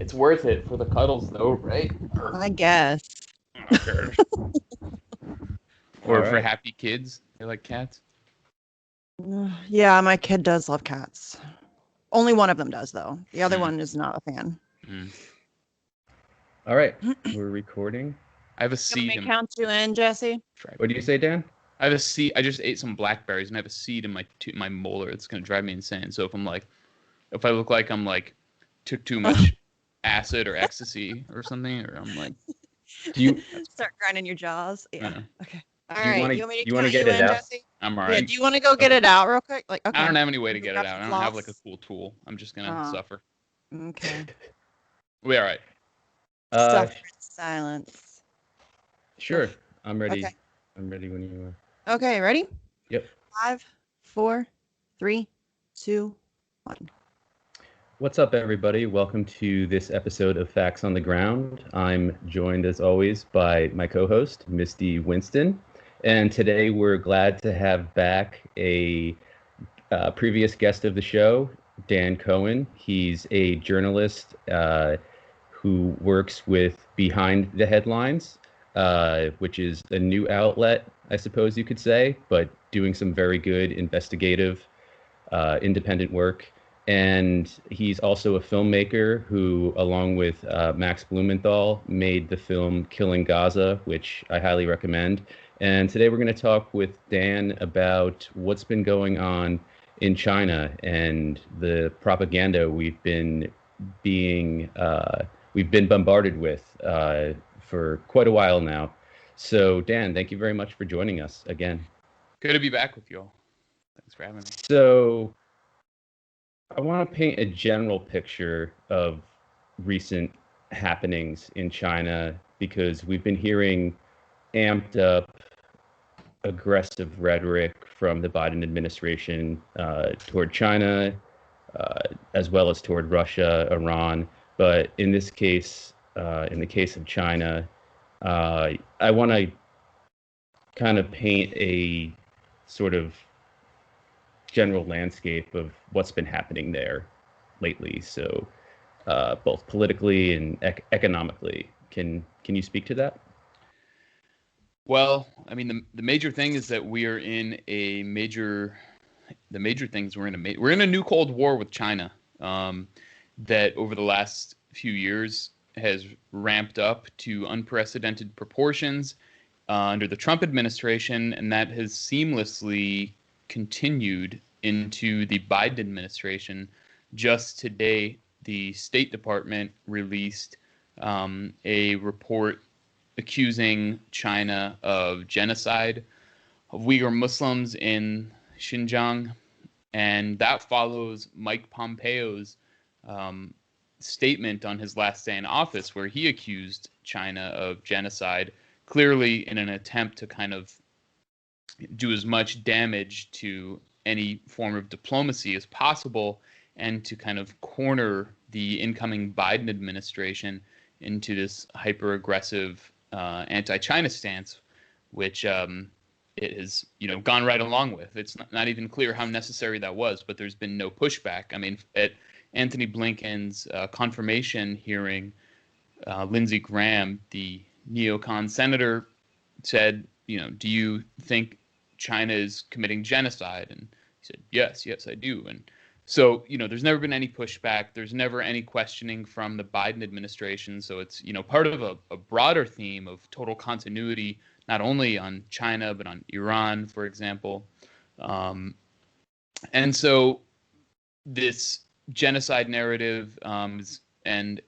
it's worth it for the cuddles, though, right? I guess. Or for right. happy kids, they like cats. Yeah, my kid does love cats. Only one of them does, though. The other one is not a fan. All right, we're recording. I have a You seed. want me to count you in, Jesse? What do you say, Dan? I have a seed. I just ate some blackberries and I have a seed in my molar. It's gonna drive me insane. So if I look like I'm like took too much acid or ecstasy or something, or I'm like, Do you start grinding your jaws? Yeah. Yeah. Okay. Do All you right. wanna- You want me to you wanna count get you it in, out? Jesse? I'm all Yeah. right. Do you want to go get it out real quick? Like, okay. I don't have any way to You get got it out. some I don't have like a floss? cool tool. I'm just gonna suffer. Okay. We all right. Suffer in silence. Sure. I'm ready. Okay. I'm ready when you are. Okay. Ready? Yep. 5, 4, 3, 2, 1. What's up, everybody? Welcome to this episode of Facts on the Ground. I'm joined, as always, by my co-host, Misty Winston. And today we're glad to have back a previous guest of the show, Dan Cohen. He's a journalist who works with Behind the Headlines, which is a new outlet, I suppose you could say, but doing some very good investigative, independent work. And he's also a filmmaker who, along with Max Blumenthal, made the film Killing Gaza, which I highly recommend. And today we're going to talk with Dan about what's been going on in China and the propaganda we've been bombarded with for quite a while now. So, Dan, thank you very much for joining us again. Good to be back with you all. Thanks for having me. So, I want to paint a general picture of recent happenings in China because we've been hearing amped up, aggressive rhetoric from the Biden administration toward China, as well as toward Russia, Iran. But in this case, in the case of China, I want to kind of paint a sort of general landscape of what's been happening there lately. So, both politically and economically, can you speak to that? Well, I mean, the major thing is that we're in a new Cold War with China, that over the last few years has ramped up to unprecedented proportions under the Trump administration, and that has seamlessly continued into the Biden administration. Just today, the State Department released a report accusing China of genocide of Uyghur Muslims in Xinjiang, and that follows Mike Pompeo's statement on his last day in office, where he accused China of genocide, clearly in an attempt to kind of do as much damage to any form of diplomacy as possible and to kind of corner the incoming Biden administration into this hyper-aggressive anti-China stance, which it has gone right along with. It's not even clear how necessary that was, but there's been no pushback. I mean, at Anthony Blinken's confirmation hearing, Lindsey Graham, the neocon senator, said, do you think China is committing genocide? And he said, yes, I do. And so, there's never been any pushback. There's never any questioning from the Biden administration. So it's, part of a broader theme of total continuity, not only on China, but on Iran, for example. And so this genocide narrative and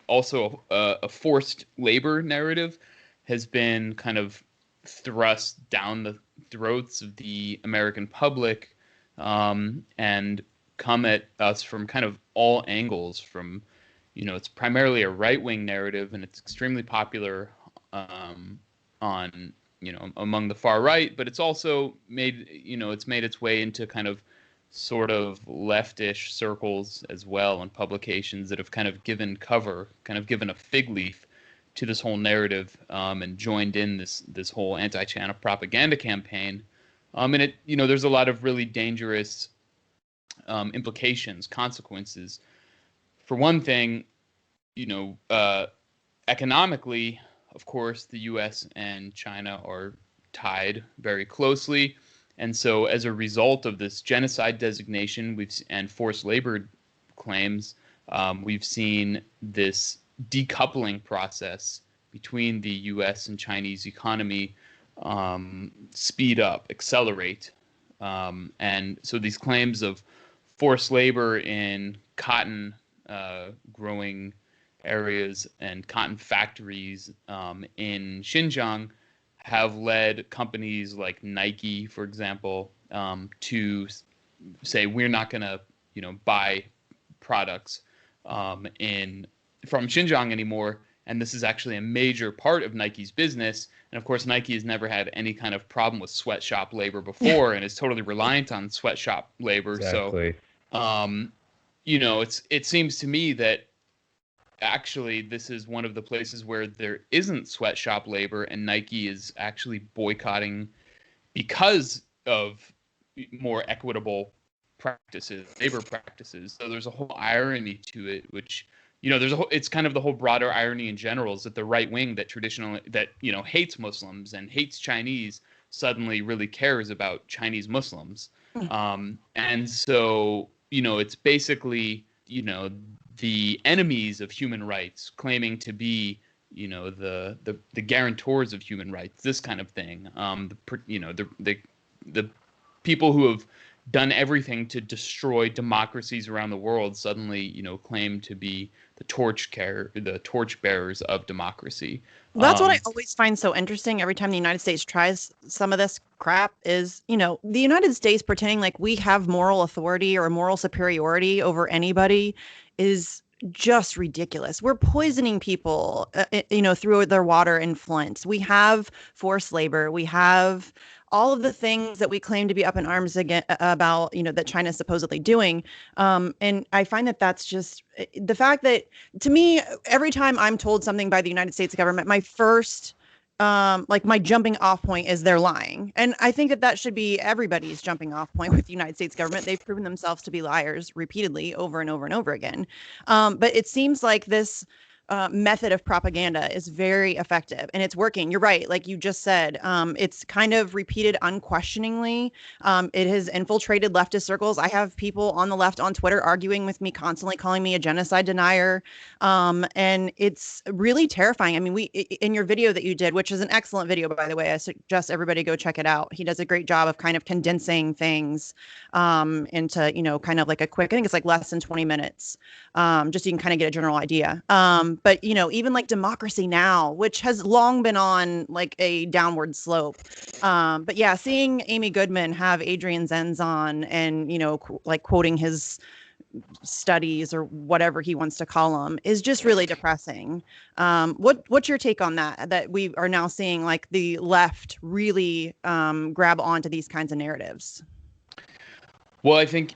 also a forced labor narrative has been kind of thrust down the throats of the American public, and come at us from kind of all angles. From, it's primarily a right-wing narrative, and it's extremely popular on, among the far right, but it's also made, it's made its way into kind of sort of leftish circles as well, and publications that have kind of given cover, kind of given a fig leaf to this whole narrative, and joined in this whole anti-China propaganda campaign. And it, there's a lot of really dangerous implications, consequences for one thing, economically, of course, the U.S. and China are tied very closely. And so as a result of this genocide designation and forced labor claims, we've seen this decoupling process between the U.S. and Chinese economy speed up, accelerate. And so these claims of forced labor in cotton growing areas and cotton factories in Xinjiang have led companies like Nike, for example, to say we're not going to, buy products from Xinjiang anymore. And this is actually a major part of Nike's business. And of course, Nike has never had any kind of problem with sweatshop labor before, and is totally reliant on sweatshop labor. Exactly. So, it seems to me that actually this is one of the places where there isn't sweatshop labor, and Nike is actually boycotting because of more equitable practices, labor practices. So there's a whole irony to it, which, it's kind of the whole broader irony in general is that the right wing that hates Muslims and hates Chinese suddenly really cares about Chinese Muslims. And so, it's basically, the enemies of human rights claiming to be, the guarantors of human rights, this kind of thing. The people who have done everything to destroy democracies around the world suddenly, claim to be the torchbearers of democracy. That's what I always find so interesting every time the United States tries some of this crap is, the United States pretending like we have moral authority or moral superiority over anybody is just ridiculous. We're poisoning people, through their water in Flint. We have forced labor. We have all of the things that we claim to be up in arms again about, that China's supposedly doing. And I find that that's just the fact that, to me, every time I'm told something by the United States government, my first my jumping off point is they're lying. And I think that should be everybody's jumping off point with the United States government. They've proven themselves to be liars repeatedly over and over and over again. But it seems like this method of propaganda is very effective and it's working. You're right. Like you just said, it's kind of repeated unquestioningly. It has infiltrated leftist circles. I have people on the left on Twitter arguing with me constantly, calling me a genocide denier. And it's really terrifying. I mean, in your video that you did, which is an excellent video, by the way, I suggest everybody go check it out. He does a great job of kind of condensing things into, kind of like a quick, I think it's like less than 20 minutes, just so you can kind of get a general idea. But, even like Democracy Now!, which has long been on like a downward slope. But yeah, seeing Amy Goodman have Adrian Zenz on and, like quoting his studies or whatever he wants to call them is just really depressing. What's your take on that we are now seeing like the left really grab onto these kinds of narratives? Well, I think,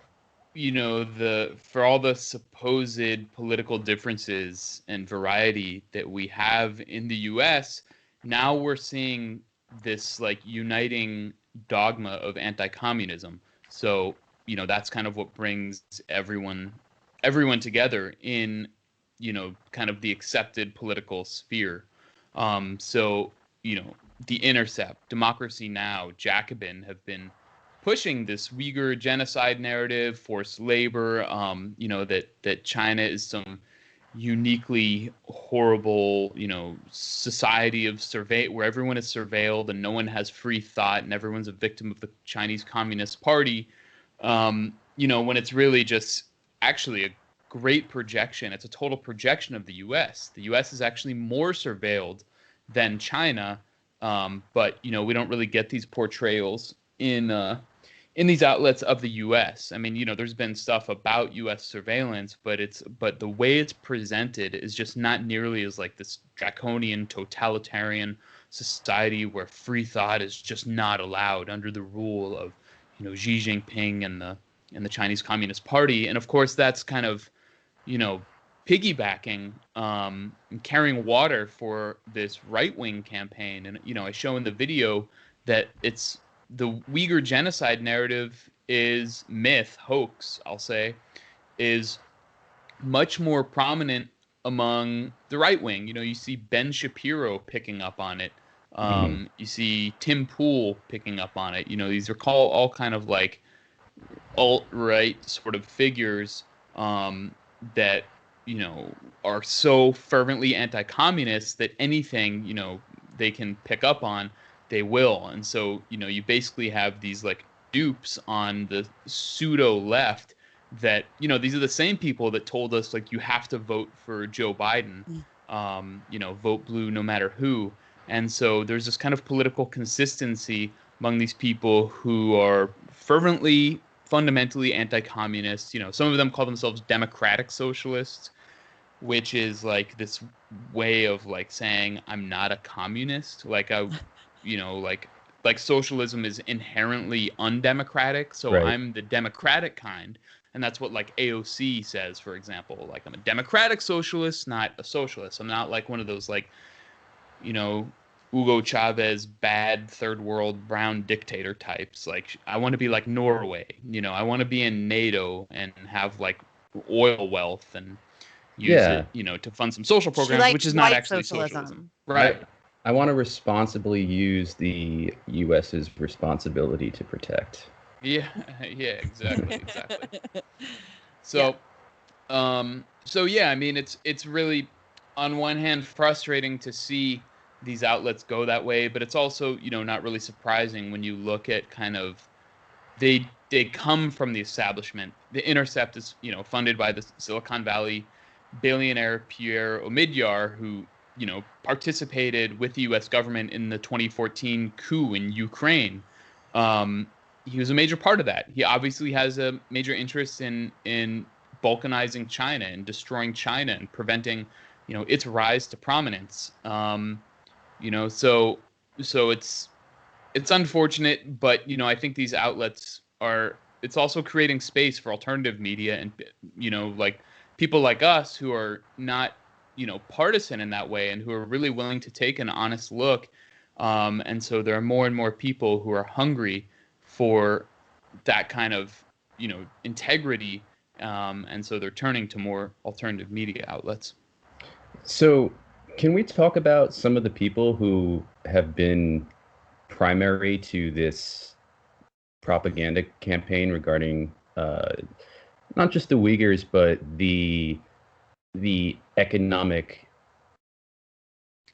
for all the supposed political differences and variety that we have in the U.S., now we're seeing this like uniting dogma of anti-communism. So, that's kind of what brings everyone together in, kind of the accepted political sphere. So, The Intercept, Democracy Now!, Jacobin have been pushing this Uyghur genocide narrative, forced labor, that China is some uniquely horrible, society of where everyone is surveilled and no one has free thought and everyone's a victim of the Chinese Communist Party. When it's really just actually a great projection. It's a total projection of the U.S. The U.S. is actually more surveilled than China, but we don't really get these portrayals in these outlets of the U.S. I mean, there's been stuff about U.S. surveillance, but the way it's presented is just not nearly as like this draconian totalitarian society where free thought is just not allowed under the rule of, Xi Jinping and the Chinese Communist Party. And of course, that's kind of, piggybacking and carrying water for this right-wing campaign. And, I show in the video that the Uyghur genocide narrative is myth, hoax, I'll say, is much more prominent among the right wing. You see Ben Shapiro picking up on it. You see Tim Pool picking up on it. These are all kind of like alt-right sort of figures that are so fervently anti-communist that anything they can pick up on, they will. And so you basically have these like dupes on the pseudo left that these are the same people that told us like you have to vote for Joe Biden, vote blue no matter who. And so there's this kind of political consistency among these people who are fervently fundamentally anti-communist. Some of them call themselves democratic socialists, which is like this way of like saying I'm not a communist. Like like socialism is inherently undemocratic, so Right. I'm the democratic kind. And that's what like AOC says, for example. Like I'm a democratic socialist, not a socialist. I'm not like one of those like Hugo Chavez, bad third world brown dictator types. Like I want to be like Norway. I want to be in NATO and have like oil wealth and use it, to fund some social programs, which is not actually socialism. Right. I want to responsibly use the U.S.'s responsibility to protect. Yeah, exactly. So, yeah, I mean, it's really, on one hand, frustrating to see these outlets go that way, but it's also, not really surprising when you look at kind of, they come from the establishment. The Intercept is, funded by the Silicon Valley billionaire Pierre Omidyar, who, participated with the U.S. government in the 2014 coup in Ukraine. He was a major part of that. He obviously has a major interest in balkanizing China and destroying China and preventing, its rise to prominence. So it's unfortunate, but I think these outlets it's also creating space for alternative media and like people like us who are not partisan in that way and who are really willing to take an honest look. And so there are more and more people who are hungry for that kind of integrity, and so they're turning to more alternative media outlets. So can we talk about some of the people who have been primary to this propaganda campaign regarding not just the Uyghurs, but the economic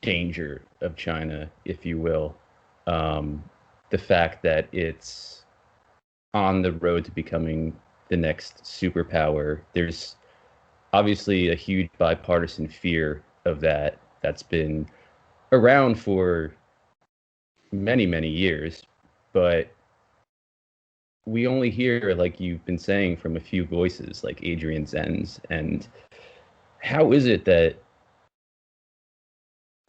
danger of China, if you will? The fact that it's on the road to becoming the next superpower. There's obviously a huge bipartisan fear of that that's been around for many, many years, but we only hear, like you've been saying, from a few voices like Adrian Zenz. And how is it that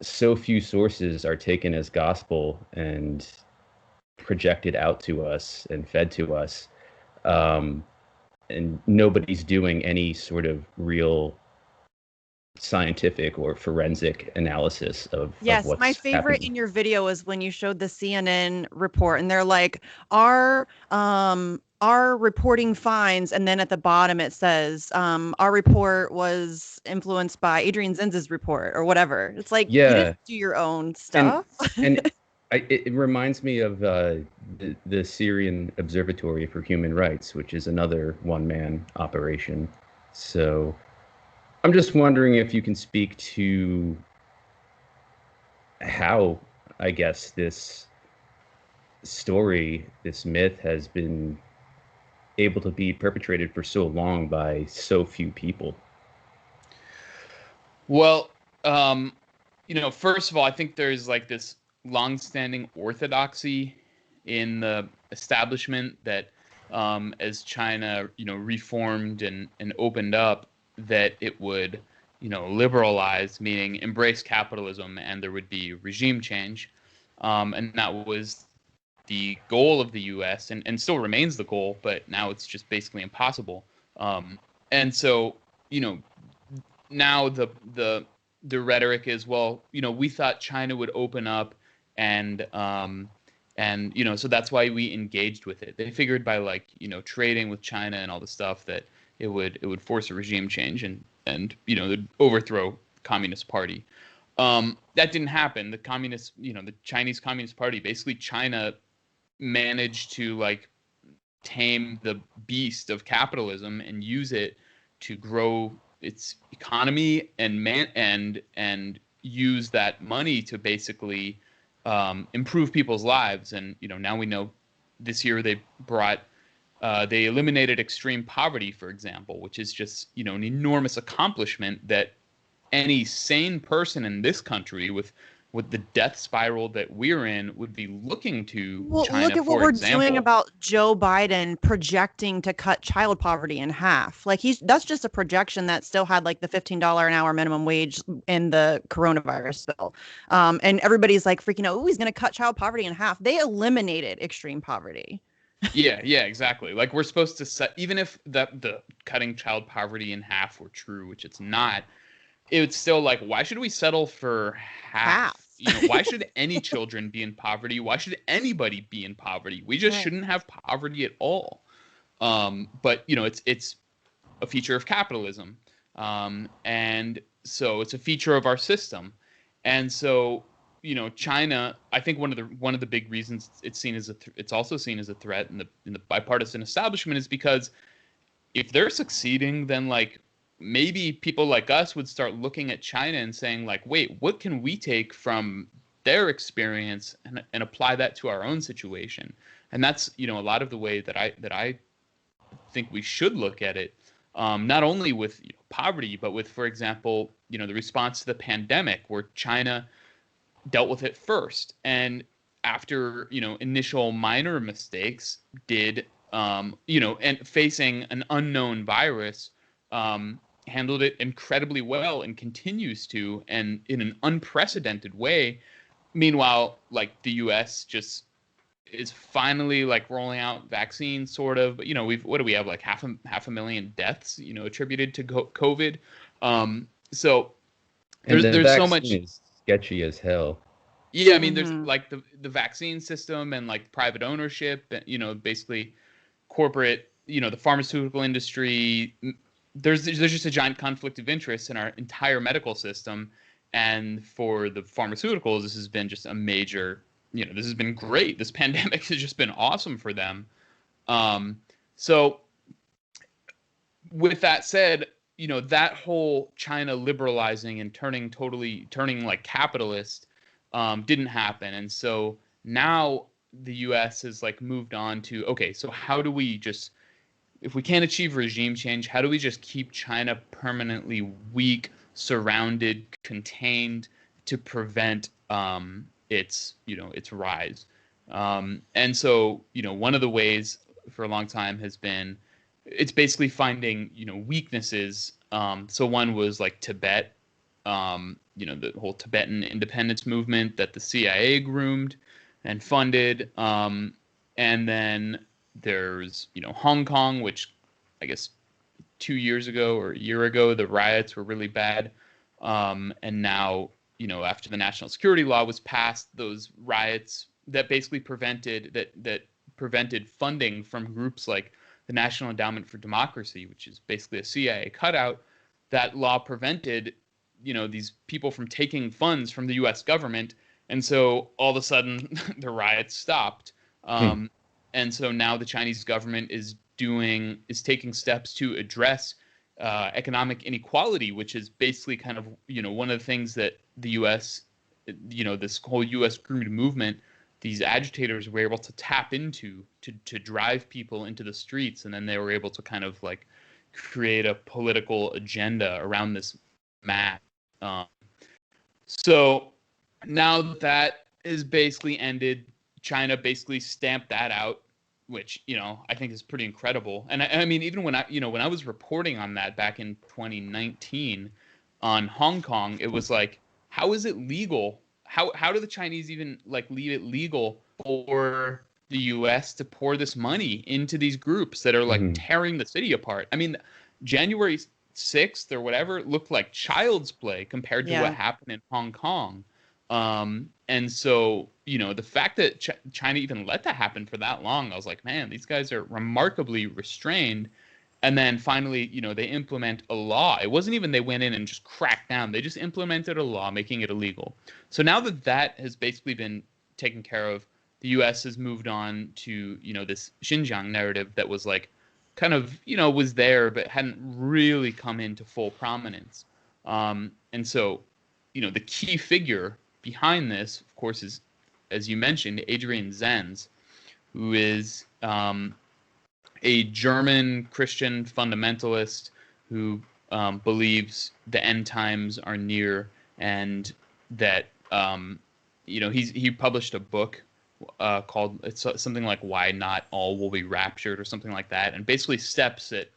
so few sources are taken as gospel and projected out to us and fed to us, and nobody's doing any sort of real scientific or forensic analysis of what's my favorite happening? in your video is when you showed the CNN report and they're like, our reporting finds, and then at the bottom it says our report was influenced by Adrian Zenz's report or whatever. It's like, you didn't do your own stuff. And it reminds me of the Syrian Observatory for Human Rights, which is another one-man operation. So I'm just wondering if you can speak to how, I guess, this story, this myth has been able to be perpetrated for so long by so few people. Well, first of all, I think there's like this longstanding orthodoxy in the establishment that as China, reformed and opened up, that it would, liberalize, meaning embrace capitalism, and there would be regime change. And that was the goal of the U.S. and still remains the goal, but now it's just basically impossible. And so, now the rhetoric is, well, we thought China would open up, and so that's why we engaged with it. They figured by like trading with China and all the stuff that it would force a regime change and they'd overthrow Communist Party. That didn't happen. The Chinese Communist Party, basically China managed to like tame the beast of capitalism and use it to grow its economy and use that money to basically improve people's lives. And now we know this year they eliminated extreme poverty, for example, which is just an enormous accomplishment that any sane person in this country with the death spiral that we're in would be looking to China, look at what for we're example. doing about Joe Biden projecting to cut child poverty in half. Like that's just a projection that still had like the $15 an hour minimum wage in the coronavirus bill. And everybody's like freaking out, oh, he's going to cut child poverty in half. They eliminated extreme poverty. Yeah, exactly. Like we're supposed to set, even if the cutting child poverty in half were true, which it's not, it's still like, why should we settle for half? Why should any children be in poverty? Why should anybody be in poverty? We just shouldn't have poverty at all. But it's a feature of capitalism, and so it's a feature of our system. And so China, I think one of the big reasons it's also seen as a threat in the bipartisan establishment is because if they're succeeding, then like maybe people like us would start looking at China and saying like, wait, what can we take from their experience and apply that to our own situation? And that's a lot of the way that I think we should look at it, not only with poverty, but with, for example, the response to the pandemic, where China dealt with it first, and after initial minor mistakes, did and facing an unknown virus, handled it incredibly well and continues to, and in an unprecedented way. Meanwhile, like the U.S. just is finally like rolling out vaccines, sort of. But what do we have, like half a million deaths attributed to COVID. So there's so much. Is sketchy as hell. Yeah, I mean, there's like the vaccine system and like private ownership, basically corporate, the pharmaceutical industry. There's just a giant conflict of interest in our entire medical system. And for the pharmaceuticals, this has been just a major, this has been great. This pandemic has just been awesome for them. So with that said, that whole China liberalizing and turning like capitalist didn't happen. And so now the U.S. has like moved on to, okay, so how do we just, if we can't achieve regime change, how do we just keep China permanently weak, surrounded, contained, to prevent its rise? And so one of the ways for a long time has been, it's basically finding weaknesses. So one was like Tibet, the whole Tibetan independence movement that the CIA groomed and funded, and then there's Hong Kong, which I guess 2 years ago or a year ago the riots were really bad, and now after the national security law was passed, those riots that basically prevented funding from groups like the National Endowment for Democracy, which is basically a CIA cutout. That law prevented these people from taking funds from the U.S. government, and so all of a sudden the riots stopped. And so now the Chinese government is taking steps to address economic inequality, which is basically kind of one of the things that the U.S. This whole U.S. groomed movement, these agitators were able to tap into to drive people into the streets, and then they were able to kind of like create a political agenda around this map. So now that is basically ended, China basically stamped that out, which I think is pretty incredible. And I mean, even when I was reporting on that back in 2019 on Hong Kong, it was like, how is it legal? How do the Chinese even like leave it legal for the U.S. to pour this money into these groups that are like tearing the city apart? I mean, January 6th or whatever looked like child's play compared to what happened in Hong Kong. And so, the fact that China even let that happen for that long, I was like, man, these guys are remarkably restrained. And then finally, they implement a law. It wasn't even they went in and just cracked down. They just implemented a law making it illegal. So now that has basically been taken care of, the U.S. has moved on to, this Xinjiang narrative that was like kind of, was there but hadn't really come into full prominence. And so, the key figure behind this, of course, is, as you mentioned, Adrian Zenz, who is a German Christian fundamentalist who believes the end times are near, and that he published a book called, it's something like Why Not All Will Be Raptured or something like that, and basically steps that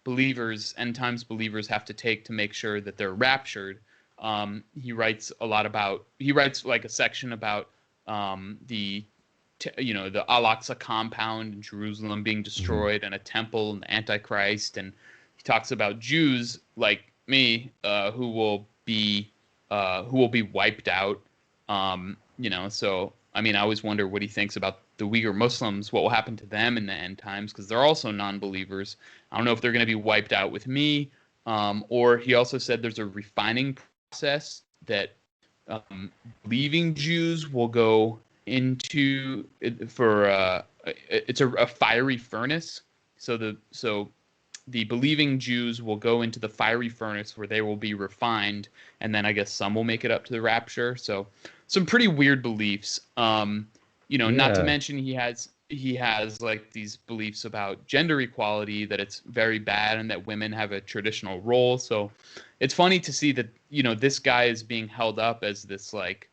end times believers have to take to make sure that they're raptured. He writes like a section about the Al-Aqsa compound in Jerusalem being destroyed, and a temple and the Antichrist, and he talks about Jews like me who will be wiped out. So I mean, I always wonder what he thinks about the Uyghur Muslims, what will happen to them in the end times, because they're also non-believers. I don't know if they're going to be wiped out with me, or he also said there's a refining process that believing Jews will go into it's a fiery furnace. So the believing Jews will go into the fiery furnace where they will be refined, and then I guess some will make it up to the rapture. So some pretty weird beliefs. Not to mention he has like these beliefs about gender equality, that it's very bad and that women have a traditional role. So it's funny to see that, this guy is being held up as this like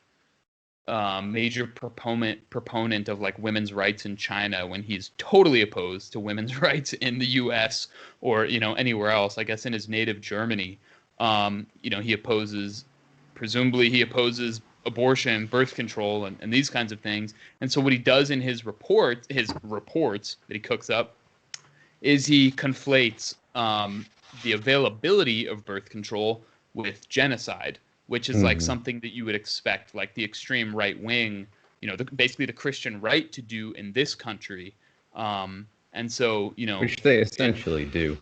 major proponent of like women's rights in China, when he's totally opposed to women's rights in the U.S. or anywhere else. I guess in his native Germany, presumably he opposes abortion, birth control, and these kinds of things. And so what he does in his reports that he cooks up, is he conflates the availability of birth control with genocide, which is like something that you would expect, like the extreme right wing, basically the Christian right to do in this country. And so, which they essentially do.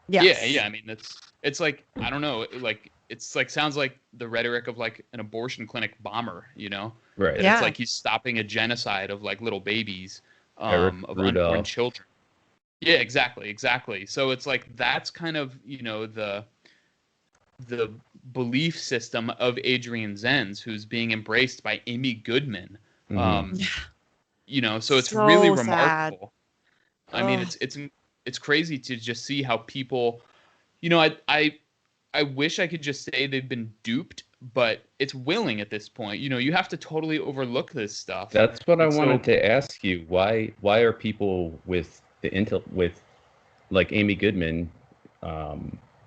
Yes. Yeah. I mean, it's like, I don't know, like it's like sounds like the rhetoric of like an abortion clinic bomber, Right. That it's like he's stopping a genocide of like little babies, of unborn children. Yeah, exactly. So it's like that's kind of the belief system of Adrian Zenz, who's being embraced by Amy Goodman. So it's So really sad. remarkable. I mean, it's crazy to just see how people, I wish I could just say they've been duped, but it's willing at this point. You have to totally overlook this stuff. That's what I wanted to ask you. Why are people with like Amy Goodman,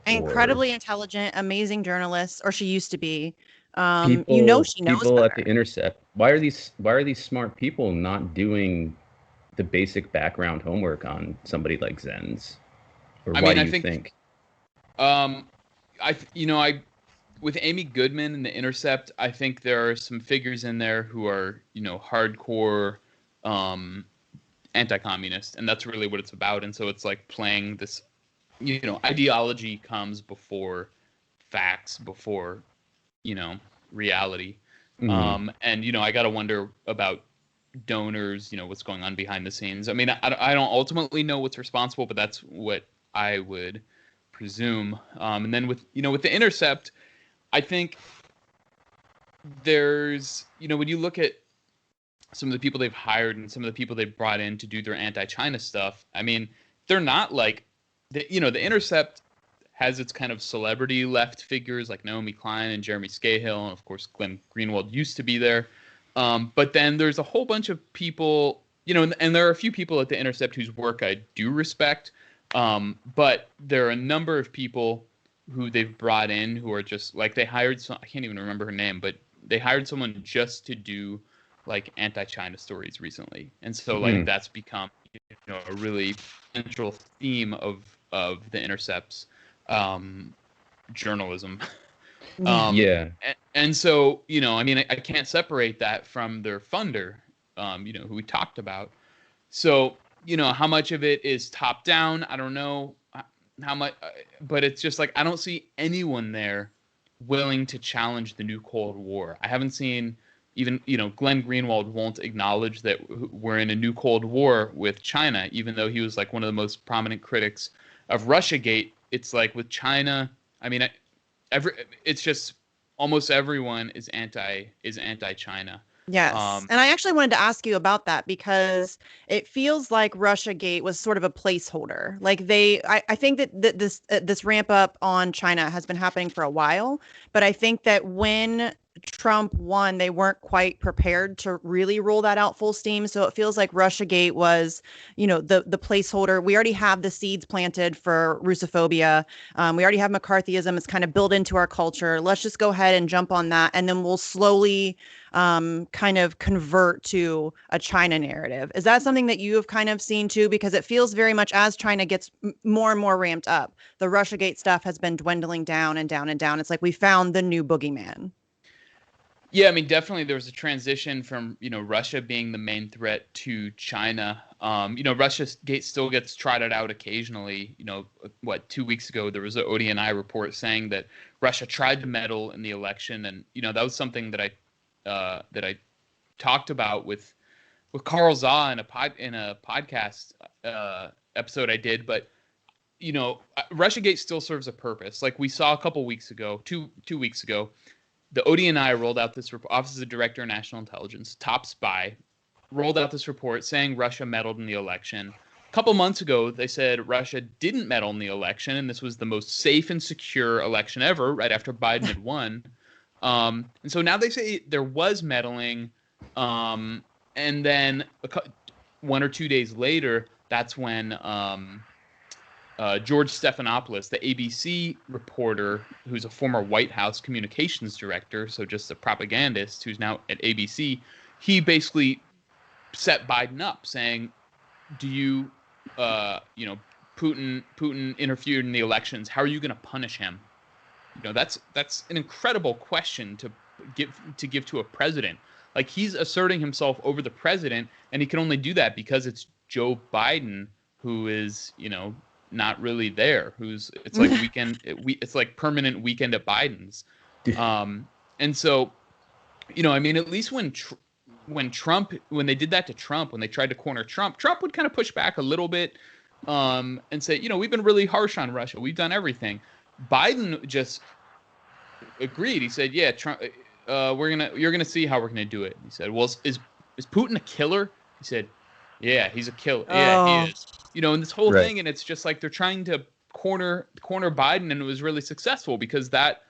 incredibly intelligent, amazing journalist, or she used to be. She knows people better. at The Intercept. Why are these smart people not doing the basic background homework on somebody like Zenz? Or why do you think? With Amy Goodman and The Intercept, I think there are some figures in there who are, hardcore anti-communist, and that's really what it's about. And so it's like playing this, ideology comes before facts, before, reality. And, I got to wonder about donors, what's going on behind the scenes. I mean, I don't ultimately know what's responsible, but that's what I would presume. And then with The Intercept, I think there's, when you look at some of the people they've hired and some of the people they've brought in to do their anti-China stuff, I mean, they're not like, The Intercept has its kind of celebrity left figures like Naomi Klein and Jeremy Scahill, and of course Glenn Greenwald used to be there. But then there's a whole bunch of people, and there are a few people at The Intercept whose work I do respect. But there are a number of people who they've brought in who are just like, they hired I can't even remember her name, but they hired someone just to do like anti-China stories recently. And so like that's become, a really central theme of The Intercept's journalism. And so, I mean, I can't separate that from their funder, who we talked about. So, how much of it is top down? I don't know. how much, but it's just like I don't see anyone there willing to challenge the new Cold War. I haven't seen even, Glenn Greenwald won't acknowledge that we're in a new Cold War with China, even though he was like one of the most prominent critics of Russiagate. It's like with China, I mean, it's just almost everyone is anti-China. Yes. And I actually wanted to ask you about that because it feels like Russiagate was sort of a placeholder. Like I think that this ramp up on China has been happening for a while, but I think that when Trump won, they weren't quite prepared to really roll that out full steam. So it feels like Russiagate was, the placeholder. We already have the seeds planted for Russophobia. We already have McCarthyism. It's kind of built into our culture. Let's just go ahead and jump on that, and then we'll slowly kind of convert to a China narrative. Is that something that you have kind of seen too? Because it feels very much as China gets more and more ramped up, the Russiagate stuff has been dwindling down and down and down. It's like we found the new boogeyman. Yeah, I mean, definitely there was a transition from, Russia being the main threat to China. Russiagate still gets trotted out occasionally. 2 weeks ago, there was an ODNI report saying that Russia tried to meddle in the election. And, that was something that I talked about with Carl Zaw in a podcast episode I did. But, Russiagate still serves a purpose. Like we saw a couple weeks ago, two weeks ago, the ODNI rolled out this report. Office of the Director of National Intelligence, top spy, rolled out this report saying Russia meddled in the election. A couple months ago, they said Russia didn't meddle in the election, and this was the most safe and secure election ever, right after Biden had won. And so now they say there was meddling, and then 1 or 2 days later, that's when George Stephanopoulos, the ABC reporter, who's a former White House communications director, so just a propagandist who's now at ABC, he basically set Biden up, saying, "Do you, Putin interfered in the elections. How are you going to punish him?" That's an incredible question to give to a president. Like he's asserting himself over the president, and he can only do that because it's Joe Biden who is, not really there. It's like it's like permanent weekend at Biden's. And so, I mean, at least when they did that to Trump, when they tried to corner Trump would kind of push back a little bit, and say, we've been really harsh on Russia. We've done everything. Biden just agreed. He said, yeah, Trump, you're gonna see how we're gonna do it. He said, well, is Putin a killer? He said, yeah, he's a killer. Yeah, he is. And this whole thing, and it's just like they're trying to corner Biden, and it was really successful because that,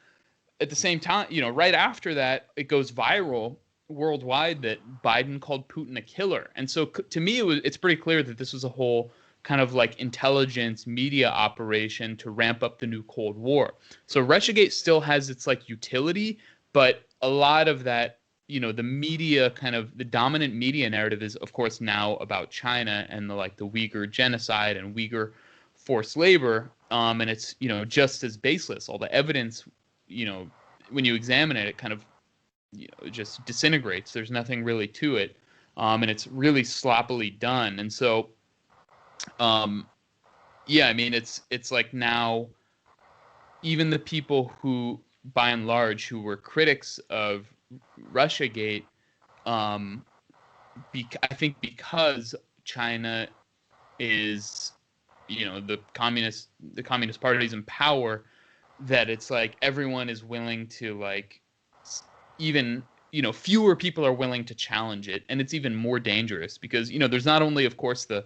at the same time, right after that, it goes viral worldwide that Biden called Putin a killer. And so to me, it's pretty clear that this was a whole kind of like intelligence media operation to ramp up the new Cold War. So Russiagate still has its like utility, but a lot of that, the media the dominant media narrative is of course now about China and the Uyghur genocide and Uyghur forced labor. And it's, just as baseless. All the evidence, when you examine it, it kind of, just disintegrates. There's nothing really to it. And it's really sloppily done. And so, yeah, I mean, it's like now even the people who, by and large, who were critics of Russiagate, I think because China is, the Communist Party's in power, that it's like everyone is willing to even, fewer people are willing to challenge it. And it's even more dangerous because, there's not only, of course, the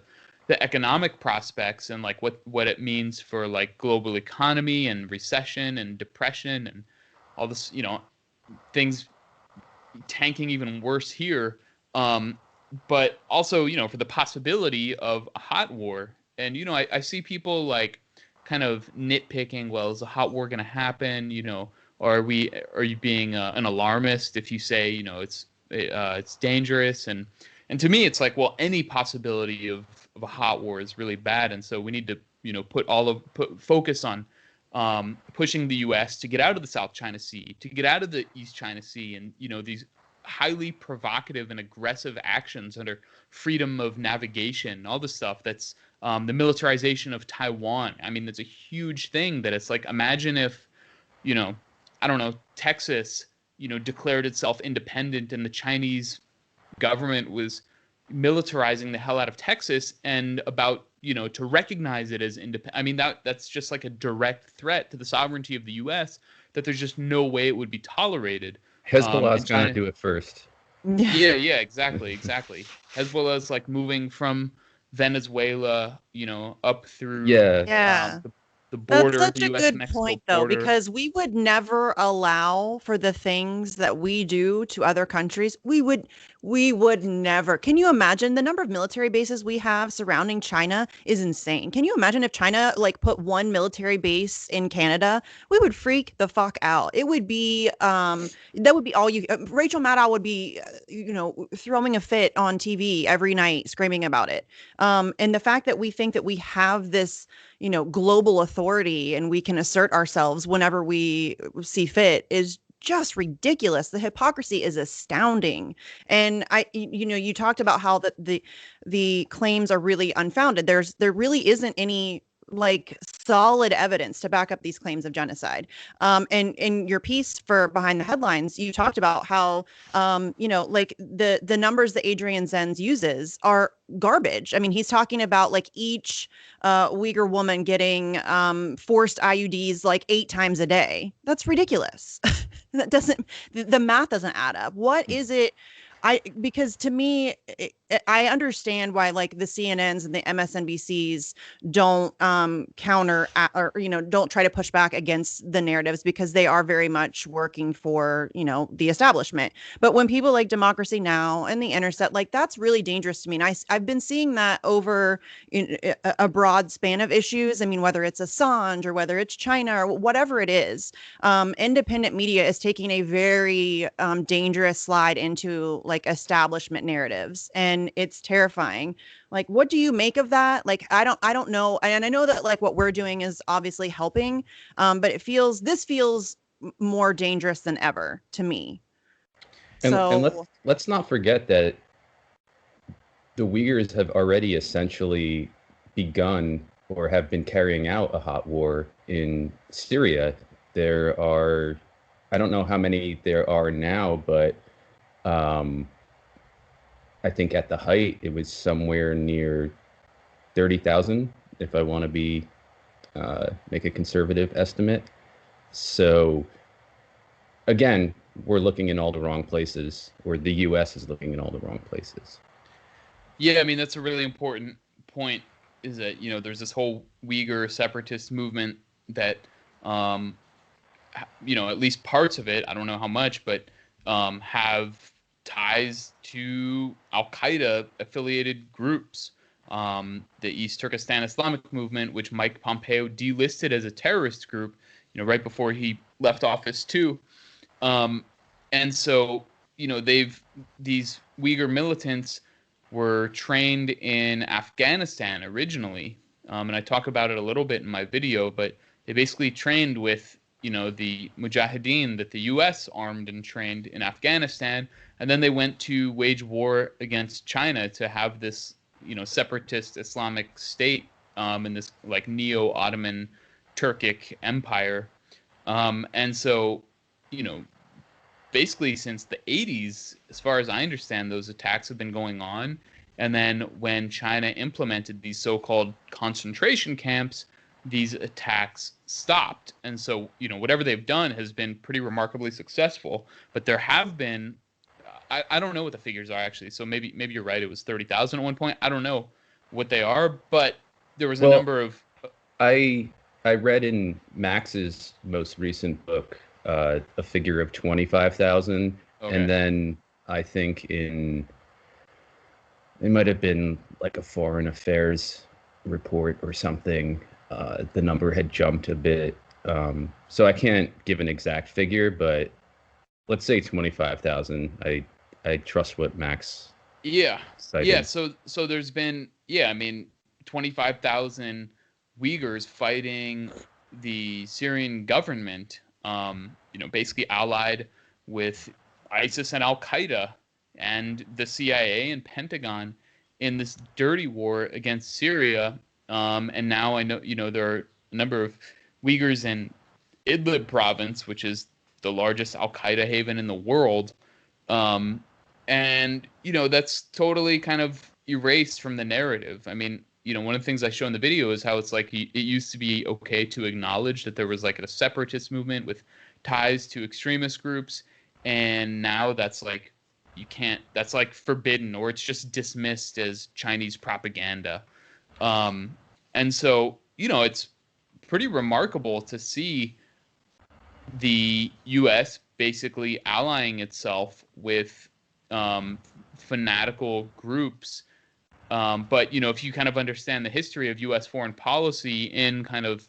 economic prospects and what it means for global economy and recession and depression and all this, things tanking even worse here, but also for the possibility of a hot war. And I see people kind of nitpicking, well, is a hot war going to happen, or are you being an alarmist if you say it's dangerous? And to me it's like, well, any possibility of a hot war is really bad, and so we need to put focus on pushing the U.S. to get out of the South China Sea, to get out of the East China Sea, and these highly provocative and aggressive actions under freedom of navigation, all the stuff that's the militarization of Taiwan. I mean, that's a huge thing that it's like, imagine if, you know, I don't know, Texas, declared itself independent and the Chinese government was militarizing the hell out of Texas and about, to recognize it as independent. I mean, that's just like a direct threat to the sovereignty of the U.S. that there's just no way it would be tolerated. Hezbollah's And going to China, do it first. yeah, exactly. Hezbollah's like moving from Venezuela, up through Yeah. Yeah. The That's border, such the a good U.S.-Mexico point, though, border. because we would never allow for the things that we do to other countries. We would never. Can you imagine the number of military bases we have surrounding China is insane. Can you imagine if China like put one military base in Canada? We would freak the fuck out. It would be that would be all you Rachel Maddow would be throwing a fit on TV every night screaming about it. And the fact that we think that we have this global authority and we can assert ourselves whenever we see fit is just ridiculous. The hypocrisy is astounding. And you talked about how the claims are really unfounded. There really isn't any like solid evidence to back up these claims of genocide. And in your piece for Behind the Headlines, you talked about how like the numbers that Adrian Zenz uses are garbage. I mean, he's talking about like each Uyghur woman getting forced IUDs like 8 times a day. That's ridiculous. That doesn't, the math doesn't add up. What is it? Because to me, I understand why like the CNNs and the MSNBCs don't counter or don't try to push back against the narratives because they are very much working for the establishment. But when people like Democracy Now and The Intercept, like that's really dangerous to me. And I've been seeing that over a broad span of issues. I mean, whether it's Assange or whether it's China or whatever it is, independent media is taking a very dangerous slide into like establishment narratives, and it's terrifying. Like, what do you make of that? Like, I don't know, and I know that like what we're doing is obviously helping, but this feels more dangerous than ever to me. And So let's not forget that the Uyghurs have already essentially begun or have been carrying out a hot war in Syria. There are, I don't know how many there are now, but I think at the height it was somewhere near 30,000, if I want to be make a conservative estimate. So again, we're looking in all the wrong places, or the U.S. is looking in all the wrong places. Yeah, I mean, that's a really important point, is that, there's this whole Uyghur separatist movement that, at least parts of it, I don't know how much, but have ties to Al-Qaeda affiliated groups. The East Turkestan Islamic Movement, which Mike Pompeo delisted as a terrorist group, right before he left office too. And so, these Uyghur militants were trained in Afghanistan originally. And I talk about it a little bit in my video, but they basically trained with, the Mujahideen that the U.S. armed and trained in Afghanistan. And then they went to wage war against China to have this, separatist Islamic state in this like neo-Ottoman Turkic empire. And so, basically since the 80s, as far as I understand, those attacks have been going on. And then when China implemented these so-called concentration camps, these attacks stopped. And so, whatever they've done has been pretty remarkably successful. But there have been, I don't know what the figures are actually. So maybe you're right. It was 30,000 at one point. I don't know what they are, but there was a number of. I read in Max's most recent book a figure of 25,000, Okay. and then I think it might have been like a foreign affairs report or something. The number had jumped a bit, so I can't give an exact figure, but let's say 25,000. I trust what Max. Yeah. cited. Yeah. So there's been, I mean, 25,000 Uyghurs fighting the Syrian government, basically allied with ISIS and Al Qaeda and the CIA and Pentagon in this dirty war against Syria. And now I know, there are a number of Uyghurs in Idlib province, which is the largest Al Qaeda haven in the world. And, that's totally kind of erased from the narrative. I mean, one of the things I show in the video is how it's like it used to be okay to acknowledge that there was like a separatist movement with ties to extremist groups. And now that's like, that's like forbidden, or it's just dismissed as Chinese propaganda. And so, it's pretty remarkable to see the U.S. basically allying itself with fanatical groups. But, if you kind of understand the history of U.S. foreign policy in kind of,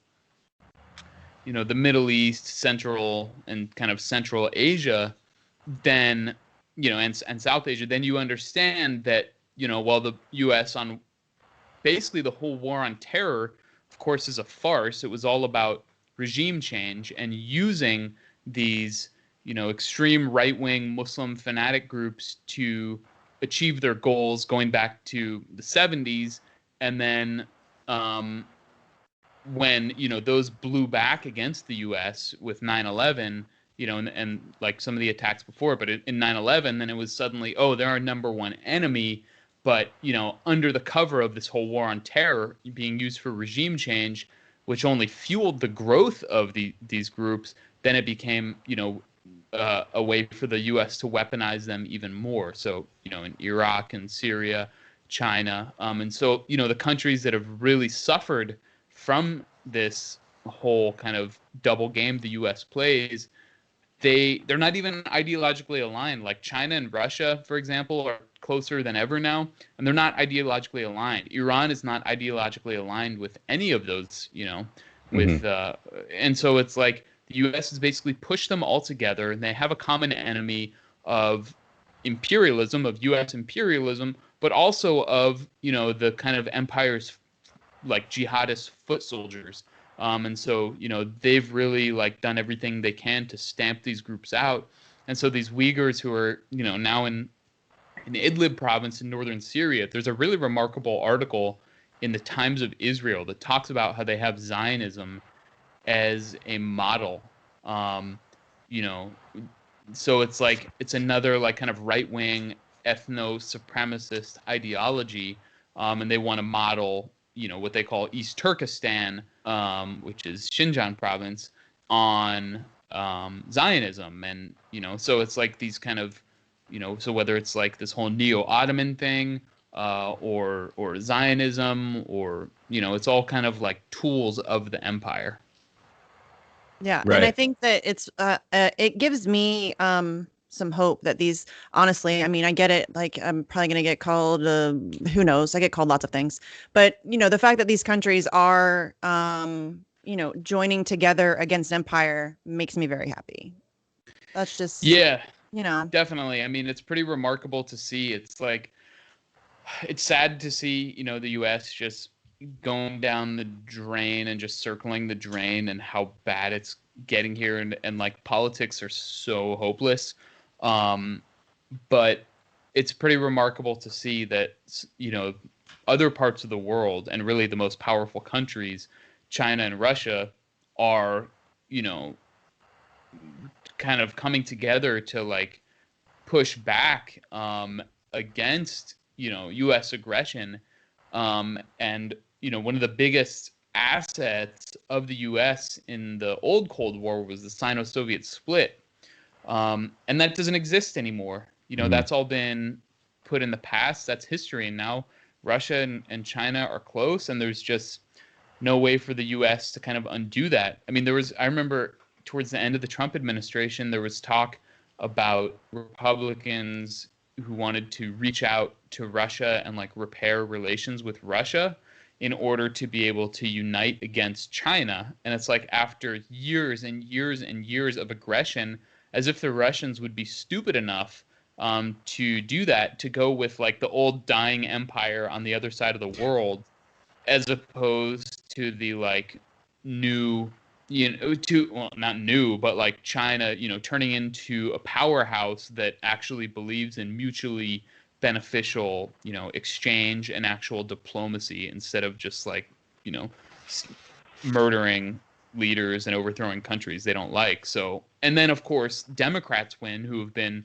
the Middle East, Central Asia, then, and South Asia, then you understand that, while the U.S. on basically the whole war on terror, of course, is a farce, it was all about regime change and using these, extreme right-wing Muslim fanatic groups to achieve their goals going back to the 70s. And then when, those blew back against the U.S. with 9/11, and like some of the attacks before, but in 9/11, then it was suddenly, oh, they're our number one enemy. But, under the cover of this whole war on terror being used for regime change, which only fueled the growth of these groups, then it became, a way for the U.S. to weaponize them even more. So, in Iraq and Syria, China. And so, the countries that have really suffered from this whole kind of double game the U.S. plays, they're not even ideologically aligned. Like China and Russia, for example, are closer than ever now, and they're not ideologically aligned. Iran is not ideologically aligned with any of those, with and so it's like the U.S. has basically pushed them all together, and they have a common enemy of imperialism, of U.S. imperialism, but also of, the kind of empire's like jihadist foot soldiers. And so, they've really like done everything they can to stamp these groups out. And so these Uyghurs who are, now in Idlib province in northern Syria, there's a really remarkable article in the Times of Israel that talks about how they have Zionism as a model. So it's like, it's another like kind of right-wing ethno-supremacist ideology. And they want to model, what they call East Turkestan, which is Xinjiang province, on Zionism. And, so it's like these kind of, so whether it's like this whole neo-Ottoman thing, or Zionism, or, it's all kind of like tools of the empire. Yeah. Right. And I think that it gives me some hope that these, honestly, I mean, I get it. Like, I'm probably going to get called, who knows? I get called lots of things. But, the fact that these countries are, joining together against empire makes me very happy. That's just, Yeah, you know, definitely. I mean, it's pretty remarkable to see. It's like, it's sad to see, the U.S. just going down the drain and just circling the drain, and how bad it's getting here. And like politics are so hopeless. But it's pretty remarkable to see that, other parts of the world, and really the most powerful countries, China and Russia, are, kind of coming together to like push back against, U.S. aggression. And, one of the biggest assets of the U.S. in the old Cold War was the Sino-Soviet split. And that doesn't exist anymore. That's all been put in the past. That's history. And now Russia and China are close, and there's just no way for the U.S. to kind of undo that. I mean, I remember towards the end of the Trump administration, there was talk about Republicans who wanted to reach out to Russia and like repair relations with Russia in order to be able to unite against China. And it's like, after years and years and years of aggression, as if the Russians would be stupid enough to do that, to go with like the old dying empire on the other side of the world, as opposed to the like new, not new, but like China, turning into a powerhouse that actually believes in mutually beneficial, exchange and actual diplomacy instead of just like, murdering leaders and overthrowing countries they don't like. So, and then of course, Democrats win, who have been,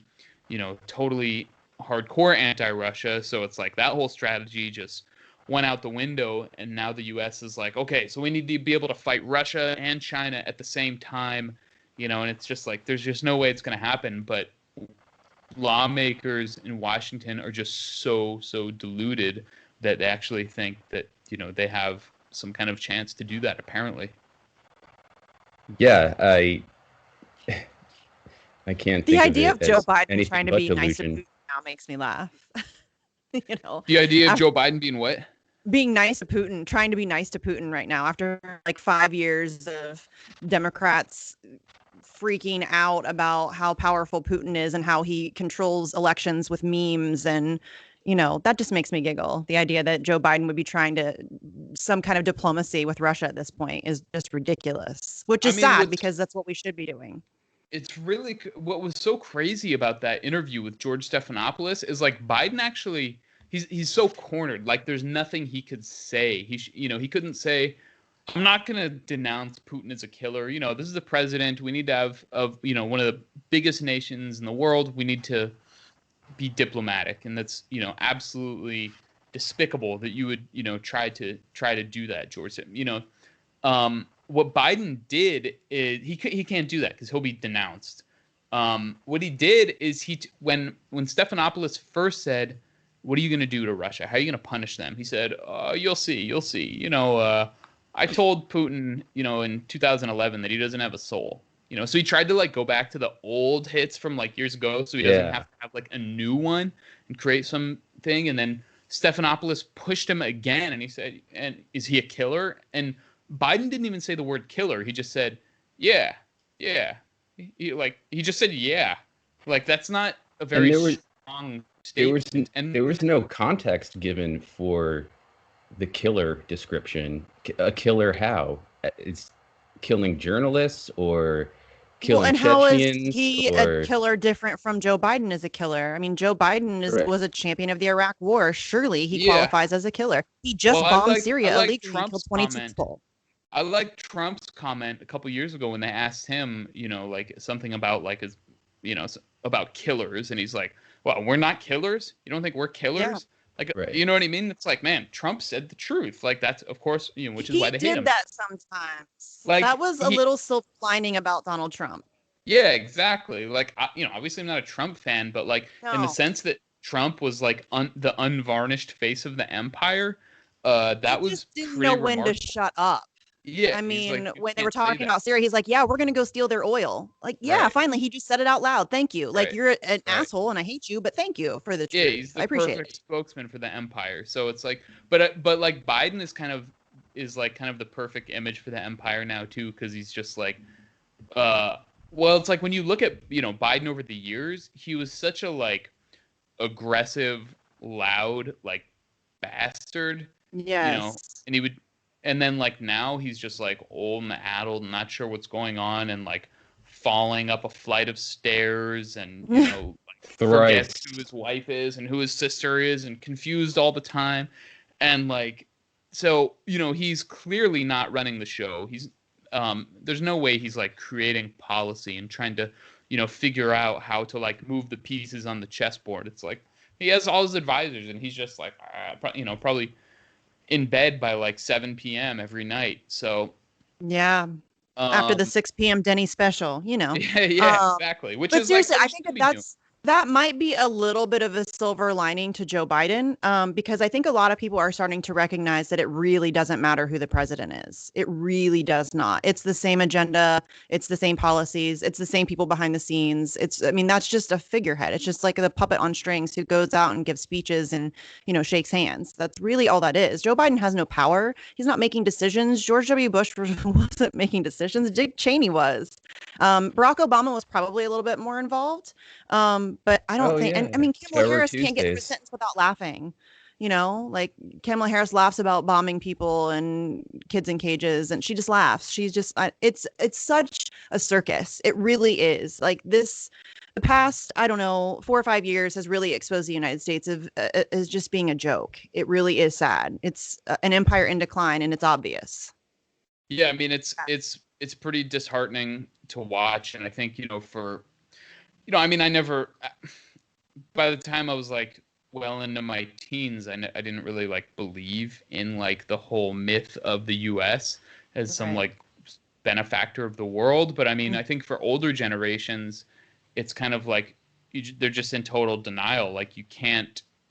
totally hardcore anti-Russia. So it's like that whole strategy just went out the window. And now the U.S. is like, okay, so we need to be able to fight Russia and China at the same time, and it's just like, there's just no way it's going to happen. But lawmakers in Washington are just so deluded that they actually think that, they have some kind of chance to do that, apparently. Yeah, I can't think the of idea it of Joe as Biden anything trying to but be nice to delusion. Putin now makes me laugh. The idea of Joe Biden being what? Being nice to Putin, trying to be nice to Putin right now after like 5 years of Democrats freaking out about how powerful Putin is and how he controls elections with memes. And, that just makes me giggle. The idea that Joe Biden would be trying to some kind of diplomacy with Russia at this point is just ridiculous, which is sad because that's what we should be doing. It's really what was so crazy about that interview with George Stephanopoulos is like Biden actually he's so cornered. Like there's nothing he could say. He couldn't say, I'm not going to denounce Putin as a killer. This is the president. We need to have one of the biggest nations in the world. We need to be diplomatic, and that's absolutely despicable that you would try to do that, George. What Biden did is he can't do that because he'll be denounced. What he did is when Stephanopoulos first said, "What are you going to do to Russia? How are you going to punish them?" He said, "You'll see. I told Putin, in 2011 that he doesn't have a soul." So he tried to like go back to the old hits from like years ago, so he doesn't have to have like a new one and create something. And then Stephanopoulos pushed him again, and he said, "And is he a killer?" And Biden didn't even say the word killer. He just said, "Yeah." He just said, "Yeah." Like that's not a very strong statement. There was no context given for the killer description. A killer how? It's killing journalists or killing Chechens? How is he a killer different from Joe Biden as a killer? I mean, Joe Biden was a champion of the Iraq War. Surely he qualifies as a killer. He just bombed Syria illegally and killed 22 people. I like Trump's comment a couple years ago when they asked him, like something about like his, about killers, and he's like, "Well, we're not killers. You don't think we're killers?" Yeah. Like, you know what I mean? It's like, man, Trump said the truth. Like that's, of course, which is why they hate him. He did that sometimes. Like that was a little silver lining about Donald Trump. Yeah, exactly. Like, obviously I'm not a Trump fan, but like in the sense that Trump was like the unvarnished face of the empire, that was just didn't know when to shut up. Yeah, I mean, like, when they were talking about Syria, he's like, "Yeah, we're gonna go steal their oil." Like, finally, he just said it out loud. Thank you. Like, you're an asshole, and I hate you, but thank you for the truth. Yeah, he's the perfect spokesman for the empire. So it's like, but like Biden is kind of the perfect image for the empire now too, because he's just like, well, it's like when you look at Biden over the years, he was such a like aggressive, loud, like bastard. Yes. And he would. And then, like, now he's just, like, old and addled and not sure what's going on and, like, falling up a flight of stairs and, like, forgets who his wife is and who his sister is and confused all the time. And, like, so, he's clearly not running the show. He's there's no way he's, like, creating policy and trying to, figure out how to, like, move the pieces on the chessboard. It's like he has all his advisors and he's just, like, probably in bed by like 7 p.m. every night. So yeah, after the 6 p.m. Denny special, Yeah, exactly. Which but is seriously, like, I think that might be a little bit of a silver lining to Joe Biden, because I think a lot of people are starting to recognize that it really doesn't matter who the president is. It really does not. It's the same agenda. It's the same policies. It's the same people behind the scenes. That's just a figurehead. It's just like the puppet on strings who goes out and gives speeches and, shakes hands. That's really all that is. Joe Biden has no power. He's not making decisions. George W. Bush wasn't making decisions. Dick Cheney was. Barack Obama was probably a little bit more involved. But I don't think, and I mean, Kamala Harris can't get through a sentence without laughing. You know, like Kamala Harris laughs about bombing people and kids in cages, and she just laughs. She's just, it's such a circus. It really is. Like this, the past, I don't know, 4 or 5 years has really exposed the United States as just being a joke. It really is sad. It's an empire in decline, and it's obvious. Yeah, I mean it's pretty disheartening to watch, and I think I mean I never by the time I was like well into my teens, I didn't really like believe in like the whole myth of the U.S. as some like benefactor of the world. But I mean, I think for older generations, it's kind of like they're just in total denial. Like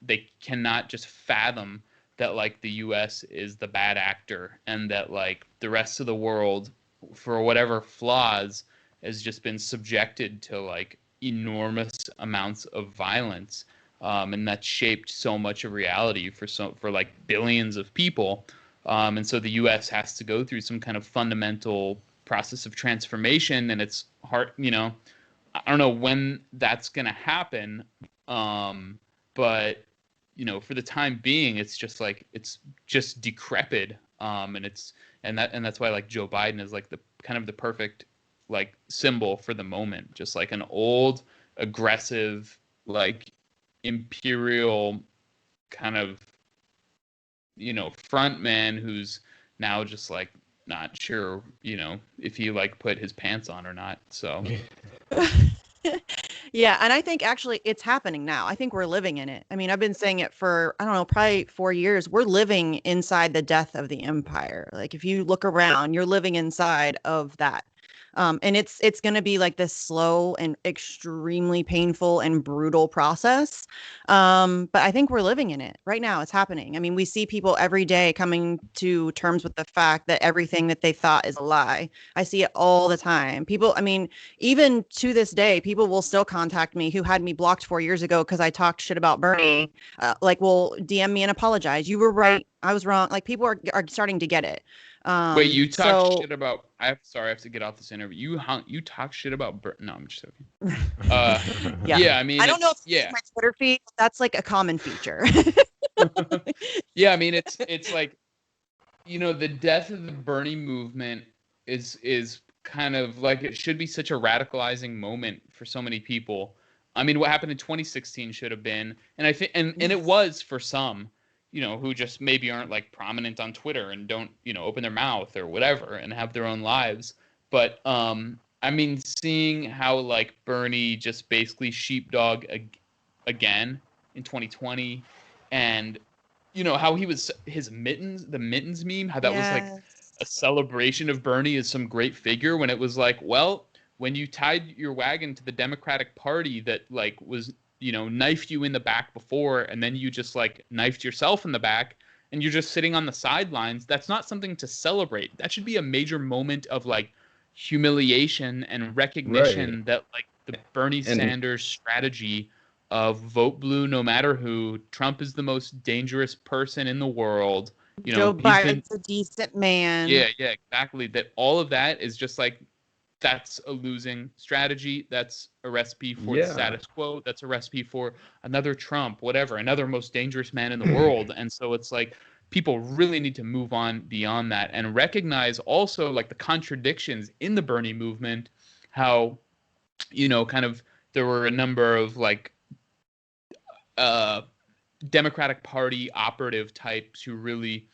they cannot just fathom that like the U.S. is the bad actor and that like the rest of the world, for whatever flaws, has just been subjected to like enormous amounts of violence, and that's shaped so much of reality for like billions of people, and so the U.S. has to go through some kind of fundamental process of transformation, and it's hard. I don't know when that's going to happen, but for the time being, it's just decrepit, and that's why like Joe Biden is like the kind of the perfect like symbol for the moment, just like an old, aggressive, like imperial kind of front man who's now just like not sure if he like put his pants on or not. So yeah, and I think actually it's happening now. I think we're living in it. I mean, I've been saying it for, I don't know, probably 4 years. We're living inside the death of the empire. Like if you look around, you're living inside of that. And it's going to be like this slow and extremely painful and brutal process. But I think we're living in it right now. It's happening. I mean, we see people every day coming to terms with the fact that everything that they thought is a lie. I see it all the time. People, I mean, even to this day, people will still contact me who had me blocked 4 years ago because I talked shit about Bernie. Like, will DM me and apologize. You were right. I was wrong. Like, people are starting to get it. Wait, you talk shit about? I have to get off this interview. You talk shit about? No, I'm just joking. Yeah, I mean, I don't know if it's my Twitter feed. But that's like a common feature. Yeah, I mean, it's like, the death of the Bernie movement is kind of like it should be such a radicalizing moment for so many people. I mean, what happened in 2016 should have been, and I think, and it was for some. Who just maybe aren't like prominent on Twitter and don't, open their mouth or whatever and have their own lives. But I mean, seeing how like Bernie just basically sheepdog again in 2020, and how he was the mittens meme, how that was like a celebration of Bernie as some great figure, when it was like, well, when you tied your wagon to the Democratic Party that like was knifed you in the back before, and then you just like knifed yourself in the back, and you're just sitting on the sidelines, that's not something to celebrate. That should be a major moment of like humiliation and recognition that like the Bernie Sanders strategy of vote blue no matter who, Trump is the most dangerous person in the world. Joe Biden's a decent man. Yeah, exactly. That all of that is just like, that's a losing strategy. That's a recipe for the status quo. That's a recipe for another Trump, whatever, another most dangerous man in the world. And so it's like people really need to move on beyond that and recognize also like the contradictions in the Bernie movement, how, kind of there were a number of like Democratic Party operative types who really,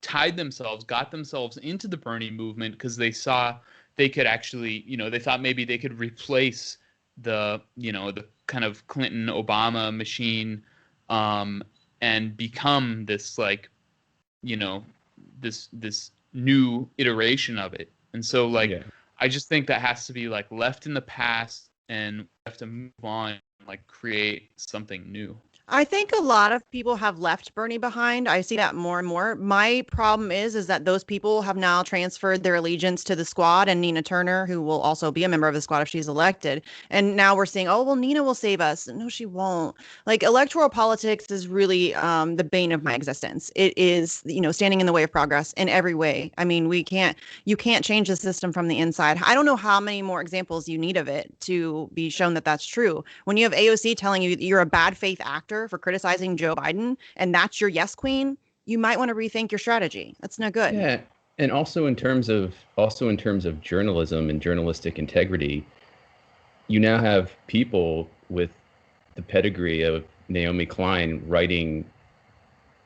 got themselves into the Bernie movement because they saw they could actually, they thought maybe they could replace the kind of Clinton Obama machine, and become this like, this new iteration of it. And so like, I just think that has to be like left in the past, and we have to move on, like create something new. I think a lot of people have left Bernie behind. I see that more and more. My problem is that those people have now transferred their allegiance to the squad and Nina Turner, who will also be a member of the squad if she's elected. And now we're saying, oh, well, Nina will save us. No, she won't. Like, electoral politics is really the bane of my existence. It is, standing in the way of progress in every way. I mean, you can't change the system from the inside. I don't know how many more examples you need of it to be shown that that's true. When you have AOC telling you that you're a bad faith actor Twitter for criticizing Joe Biden, and that's your yes queen, you might want to rethink your strategy. That's no good. Yeah, and also in terms of journalism and journalistic integrity, you now have people with the pedigree of Naomi Klein writing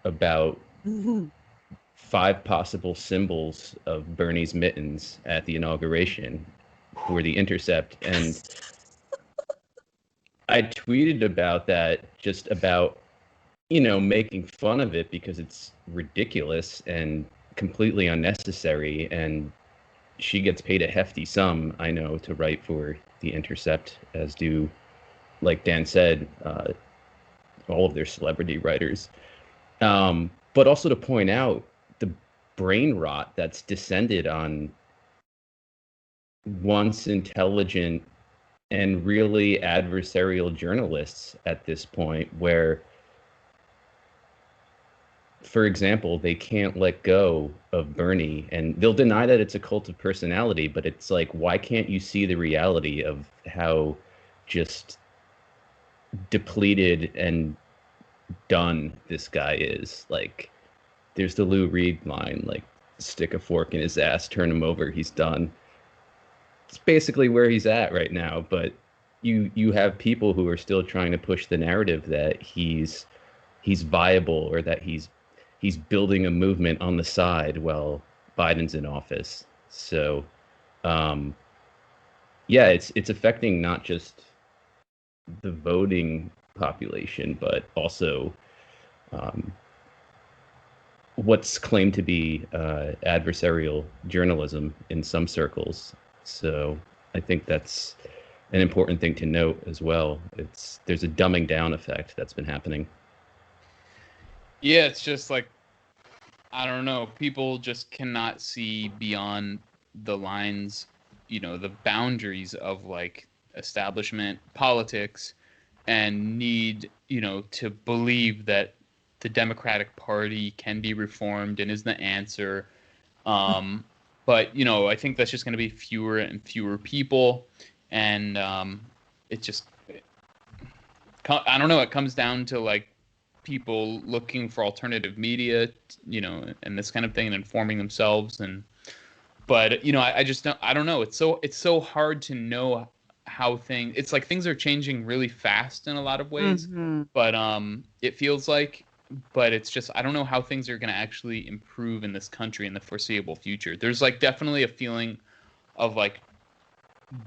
about 5 possible symbols of Bernie's mittens at the inauguration for The Intercept. And I tweeted about that, just about, making fun of it because it's ridiculous and completely unnecessary. And she gets paid a hefty sum, I know, to write for The Intercept, as do, like Dan said, all of their celebrity writers. But also to point out the brain rot that's descended on once intelligent and really adversarial journalists at this point, where, for example, they can't let go of Bernie, and they'll deny that it's a cult of personality, but it's like, why can't you see the reality of how just depleted and done this guy is? Like, there's the Lou Reed line, like, stick a fork in his ass, turn him over, he's done. It's basically where he's at right now. But you have people who are still trying to push the narrative that he's viable, or that he's building a movement on the side while Biden's in office. So yeah, it's affecting not just the voting population, but also what's claimed to be adversarial journalism in some circles. So I think that's an important thing to note as well. There's a dumbing down effect that's been happening. Yeah, it's just like, I don't know, people just cannot see beyond the lines, the boundaries of like establishment politics, and need, to believe that the Democratic Party can be reformed and is the answer. But, I think that's just going to be fewer and fewer people. And it just, I don't know, it comes down to like people looking for alternative media, and this kind of thing, and informing themselves. But I don't know. It's so hard to know how it's like things are changing really fast in a lot of ways, but it feels like, but it's just, I don't know how things are going to actually improve in this country in the foreseeable future. There's like definitely a feeling of like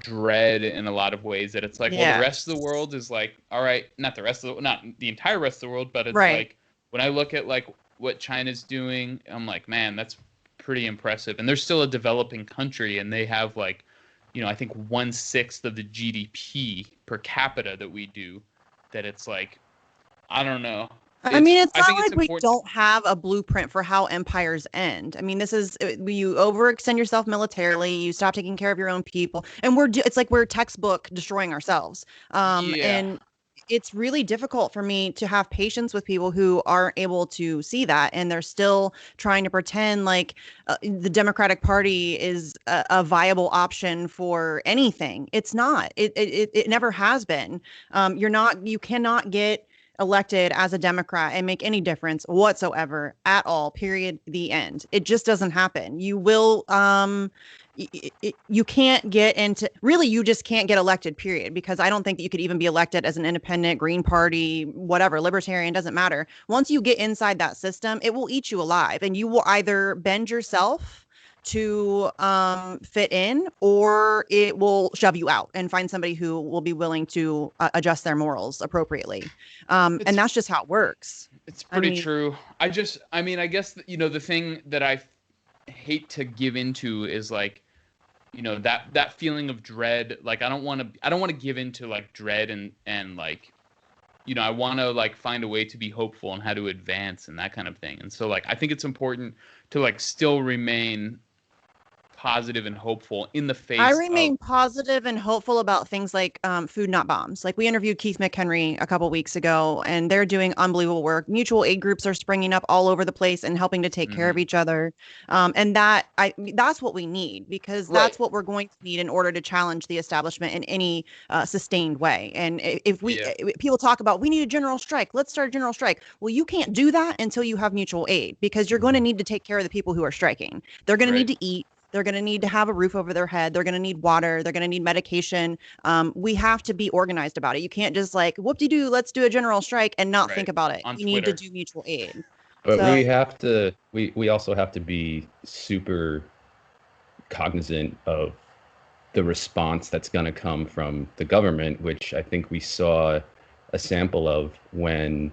dread in a lot of ways, that it's like, well, the rest of the world is like, all right, not the entire rest of the world, but it's like, when I look at like what China's doing, I'm like, man, that's pretty impressive. And they're still a developing country, and they have like, I think 1/6 of the GDP per capita that we do. That it's like, I don't know. I mean, it's not like we don't have a blueprint for how empires end. I mean, this is, you overextend yourself militarily, you stop taking care of your own people, and it's like we're textbook destroying ourselves. And it's really difficult for me to have patience with people who aren't able to see that, and they're still trying to pretend like the Democratic Party is a viable option for anything. It's not. It never has been. You cannot get elected as a Democrat and make any difference whatsoever at all, period, the end. It just doesn't happen. You will, you can't get into, really, you just can't get elected, period, because I don't think that you could even be elected as an independent, Green Party, whatever, libertarian, doesn't matter. Once you get inside that system, it will eat you alive, and you will either bend yourself to fit in, or it will shove you out and find somebody who will be willing to adjust their morals appropriately. And that's just how it works. It's pretty true. I guess, the thing that I hate to give into is like, that feeling of dread. Like, I don't want to give into like dread and like, I want to like find a way to be hopeful and how to advance and that kind of thing. And so like, I think it's important to like still remain positive and hopeful in the I face remain of. positive and hopeful about things like food, not bombs. Like we interviewed Keith McHenry a couple weeks ago, and they're doing unbelievable work. Mutual aid groups are springing up all over the place and helping to take care of Mhm. each other. And that's what we need, because Right. that's what we're going to need in order to challenge the establishment in any sustained way. And Yeah. people talk about we need a general strike, let's start a general strike. Well, you can't do that until you have mutual aid, because you're going to need to take care of the people who are striking. They're going to Right. need to eat. They're going to need to have a roof over their head. They're going to need water. They're going to need medication. We have to be organized about it. You can't just like, whoop-de-doo, let's do a general strike and not Right. think about it. On We need to Twitter. do mutual aid. But So, we have to we also have to be super cognizant of the response that's going to come from the government, which I think we saw a sample of when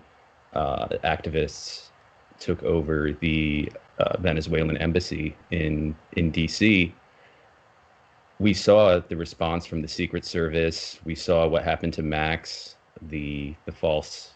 activists took over the Venezuelan embassy in DC. We saw the response from the Secret Service. We saw what happened to Max, the false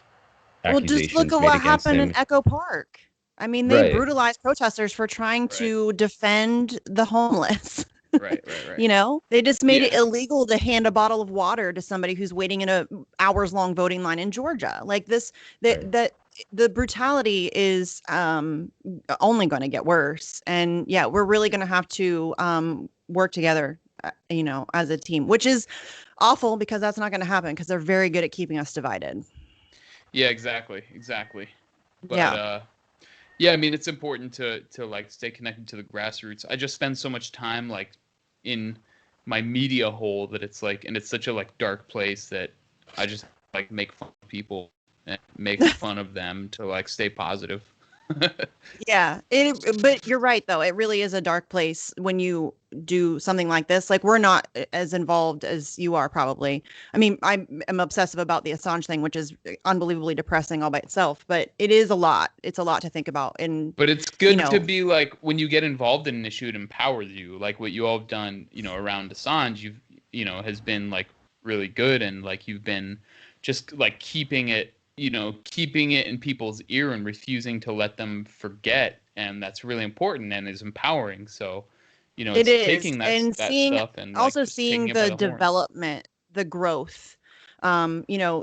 well, just look accusations at made what against happened in him. Echo Park. I mean, they Right, brutalized protesters for trying Right. to defend the homeless. Right. Right. Right. You know, they just made it Yeah. illegal to hand a bottle of water to somebody who's waiting in a hours long voting line in Georgia. Like this, right. that the brutality is only going to get worse. And yeah, we're really going to have to work together, as a team, which is awful because that's not going to happen because they're very good at keeping us divided. Yeah. Exactly. Exactly. But Yeah. yeah, I mean, it's important to like stay connected to the grassroots. I just spend so much time like in my media hole that it's like, and it's such a like dark place that I just like make fun of people and make fun of them to like stay positive. Yeah, but you're right though. It really is a dark place when you do something like this. Like we're not as involved as you are probably. I mean, I am obsessive about the Assange thing, which is unbelievably depressing all by itself, but it is a lot. It's a lot to think about. And, But it's you good to know, be like when you get involved in an issue, it empowers you. Like what you all have done, around Assange, has been like really good, and like you've been just like keeping it in people's ear and refusing to let them forget, and that's really important and is empowering. So, it it's is. taking And that seeing stuff and like also just taking seeing it by the the horns. development, the growth.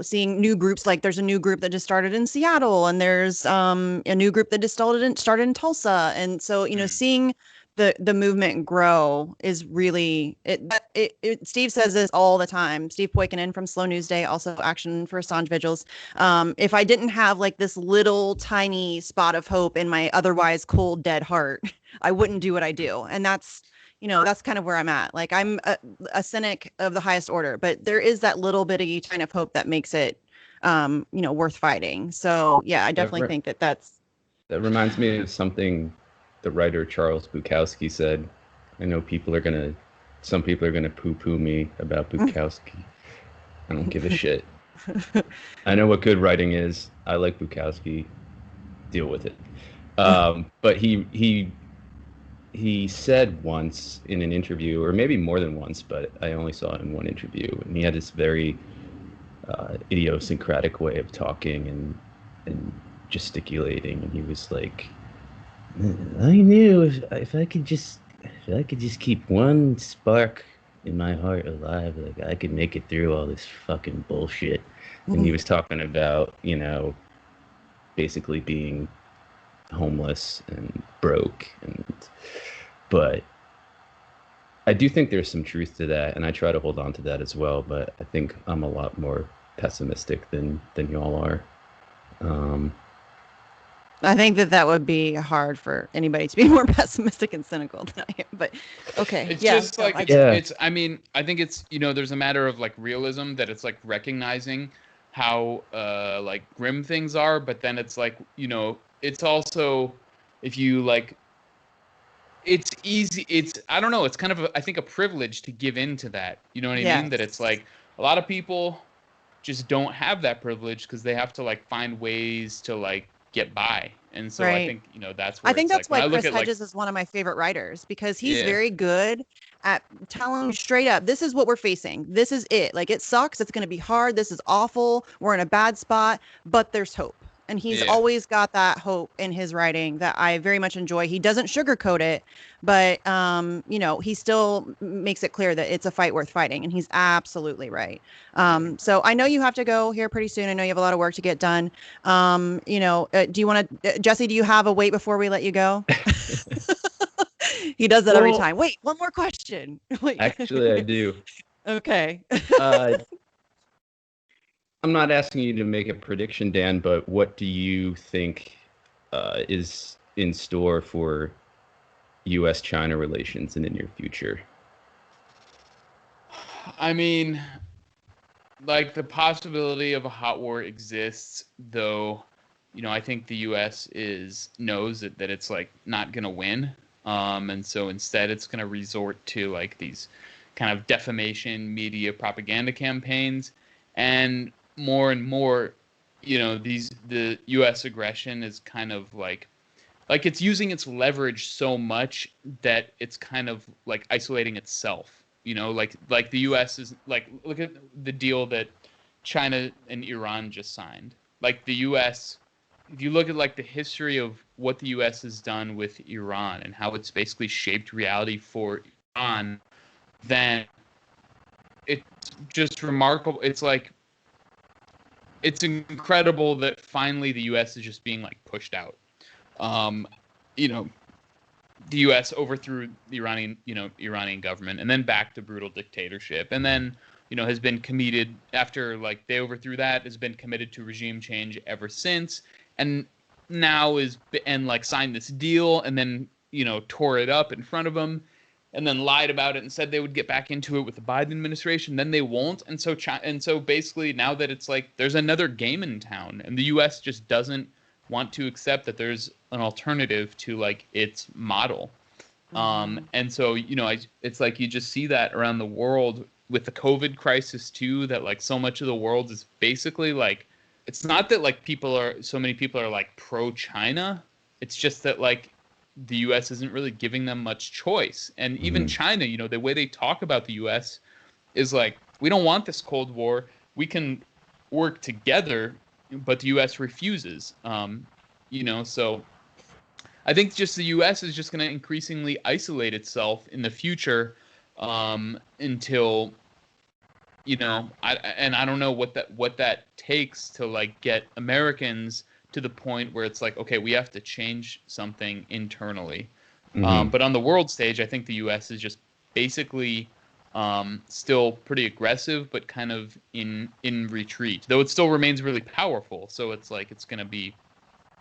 Seeing new groups, like there's a new group that just started in Seattle, and there's a new group that just started in Tulsa. And so, Mm, seeing the movement grow is really Steve says this all the time. Steve Poikonen from Slow News Day, also Action for Assange Vigils. If I didn't have like this little tiny spot of hope in my otherwise cold, dead heart, I wouldn't do what I mm. do. And that's kind of where I'm at. Like I'm a cynic of the highest order, but there is that little bitty kind of hope that makes it, worth fighting. So yeah, I That definitely re- think that's. that reminds me of something the writer Charles Bukowski said. I know some people are gonna poo-poo me about Bukowski. I don't give a shit. I know what good writing is. I like Bukowski. Deal with it. But he said once in an interview, or maybe more than once, but I only saw it in one interview, and he had this very idiosyncratic way of talking and gesticulating, and he was like, "I knew if I could just keep one spark in my heart alive, like I could make it through all this fucking bullshit." And he was talking about, basically being homeless and broke, but I do think there's some truth to that, and I try to hold on to that as well. But I think I'm a lot more pessimistic than y'all are. Um, I think that would be hard for anybody to be more pessimistic and cynical than I am. But okay, It's yeah, just no, like I get it. yeah, it's I mean, I think it's there's a matter of like realism that it's like recognizing how like grim things are, but then it's like, it's also if you like it's easy it's I don't know, it's kind of I think a privilege to give in to that. You know what I mean? That it's Yes. like a lot of people just don't have that privilege because they have to like find ways to like get by. And so I Right. think, that's I where think it's that's like when why I look Chris at like Hedges is one of my favorite writers, because he's yeah, very good at telling you straight up, this is what we're facing. This is it. Like it sucks. It's going to be hard. This is awful. We're in a bad spot, but there's hope. And he's Yeah. always got that hope in his writing that I very much enjoy. He doesn't sugarcoat it, but he still makes it clear that it's a fight worth fighting, and he's absolutely right. So I know you have to go here pretty soon. I know you have a lot of work to get done. Do you want to, Jesse? Do you have a wait before we let you go? He does that every time. Wait, one more question. Wait. Actually, I do. Okay. I'm not asking you to make a prediction, Dan, but what do you think is in store for U.S.-China relations in the near future? I mean, like, the possibility of a hot war exists, though. I think the U.S. knows that it's like not gonna win, and so instead it's gonna resort to like these kind of defamation media propaganda campaigns, and more, the U.S. aggression is kind of like it's using its leverage so much that it's kind of like isolating itself. Like the U.S. is like, look at the deal that China and Iran just signed. Like the U.S., if you look at like the history of what the U.S. has done with Iran and how it's basically shaped reality for Iran, then it's just remarkable. It's like, it's incredible that finally the U.S. is just being like pushed out. Um, you know, the U.S. overthrew the Iranian government, and then backed the brutal dictatorship, and then has been committed after like they overthrew that, has been committed to regime change ever since, and now signed this deal, and then tore it up in front of them, and then lied about it and said they would get back into it with the Biden administration. Then they won't, and so basically now that it's like there's another game in town, and the U.S. just doesn't want to accept that there's an alternative to like its model. And so it's like you just see that around the world with the COVID crisis too, that like so much of the world is basically like, it's not that like so many people are like pro China, it's just that like the US isn't really giving them much choice. And even China, the way they talk about the US is like, we don't want this Cold War, we can work together, but the U.S. refuses. So I think just the U.S. is just going to increasingly isolate itself in the future, until I don't know what that takes to like get Americans to the point where it's like, okay, we have to change something internally. But on the world stage, I think the U.S. is just basically still pretty aggressive, but kind of in retreat, though it still remains really powerful. So it's like it's going to be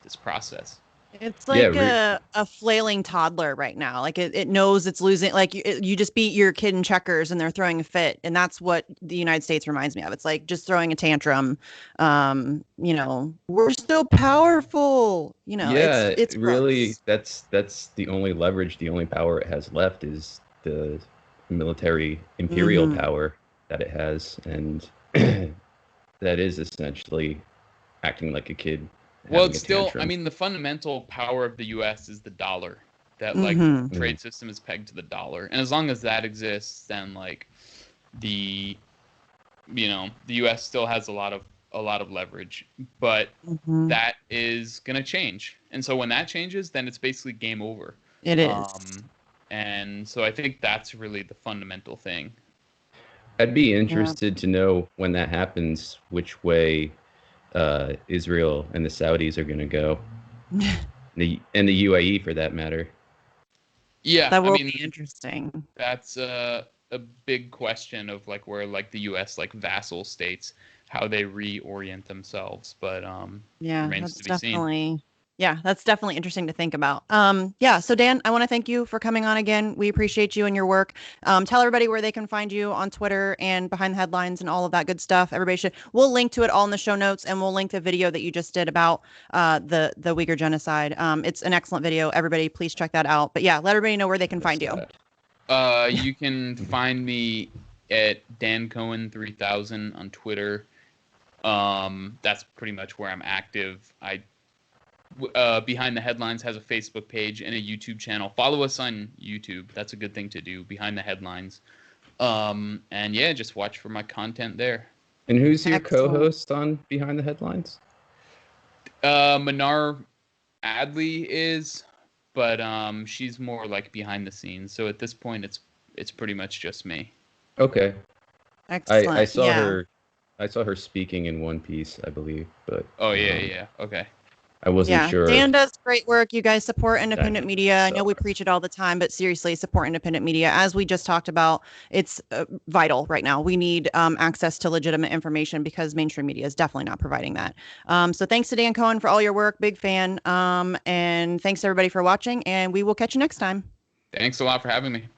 this process. It's like a flailing toddler right now. Like it knows it's losing. Like you just beat your kid in checkers and they're throwing a fit, and that's what the United States reminds me of. It's like just throwing a tantrum. We're still powerful. It's really gross. that's the only leverage, the only power it has left is the military imperial power that it has, and that is essentially acting like a kid. Well, it's still, I mean, the fundamental power of the U.S. is the dollar. That like trade system is pegged to the dollar, and as long as that exists, then like the U.S. still has a lot of leverage, but that is gonna change, and so when that changes, then it's basically game over. It is. And so I think that's really the fundamental thing. I'd be interested to know when that happens, which way Israel and the Saudis are going to go, and the UAE for that matter. Yeah, that will be interesting. That's a big question of like where like the U.S. like vassal states, how they reorient themselves, but remains to be seen. Yeah, that's definitely interesting to think about. So Dan, I want to thank you for coming on again. We appreciate you and your work. Tell everybody where they can find you on Twitter and Behind the Headlines and all of that good stuff. We'll link to it all in the show notes, and we'll link the video that you just did about the Uyghur genocide. It's an excellent video. Everybody, please check that out. But yeah, let everybody know where they can find you. You can find me at Dan Cohen 3000 on Twitter. That's pretty much where I'm active. Behind the Headlines has a Facebook page and a YouTube channel. Follow us on YouTube. That's a good thing to do. Behind the Headlines. And yeah, just watch for my content there. And who's your co-host on Behind the Headlines? Manar Adley is, but she's more like behind the scenes. So at this point, it's pretty much just me. Okay. Excellent. I saw yeah. her. I saw her speaking in One Piece, I believe, but Oh yeah. Okay. I wasn't Yeah, sure. Dan does great work. You guys support independent Dan media. I know we Star. preach it all the time, but seriously, support independent media. As we just talked about, it's vital right now. We need access to legitimate information because mainstream media is definitely not providing that. So thanks to Dan Cohen for all your work. Big fan. And thanks everybody for watching, and we will catch you next time. Thanks a lot for having me.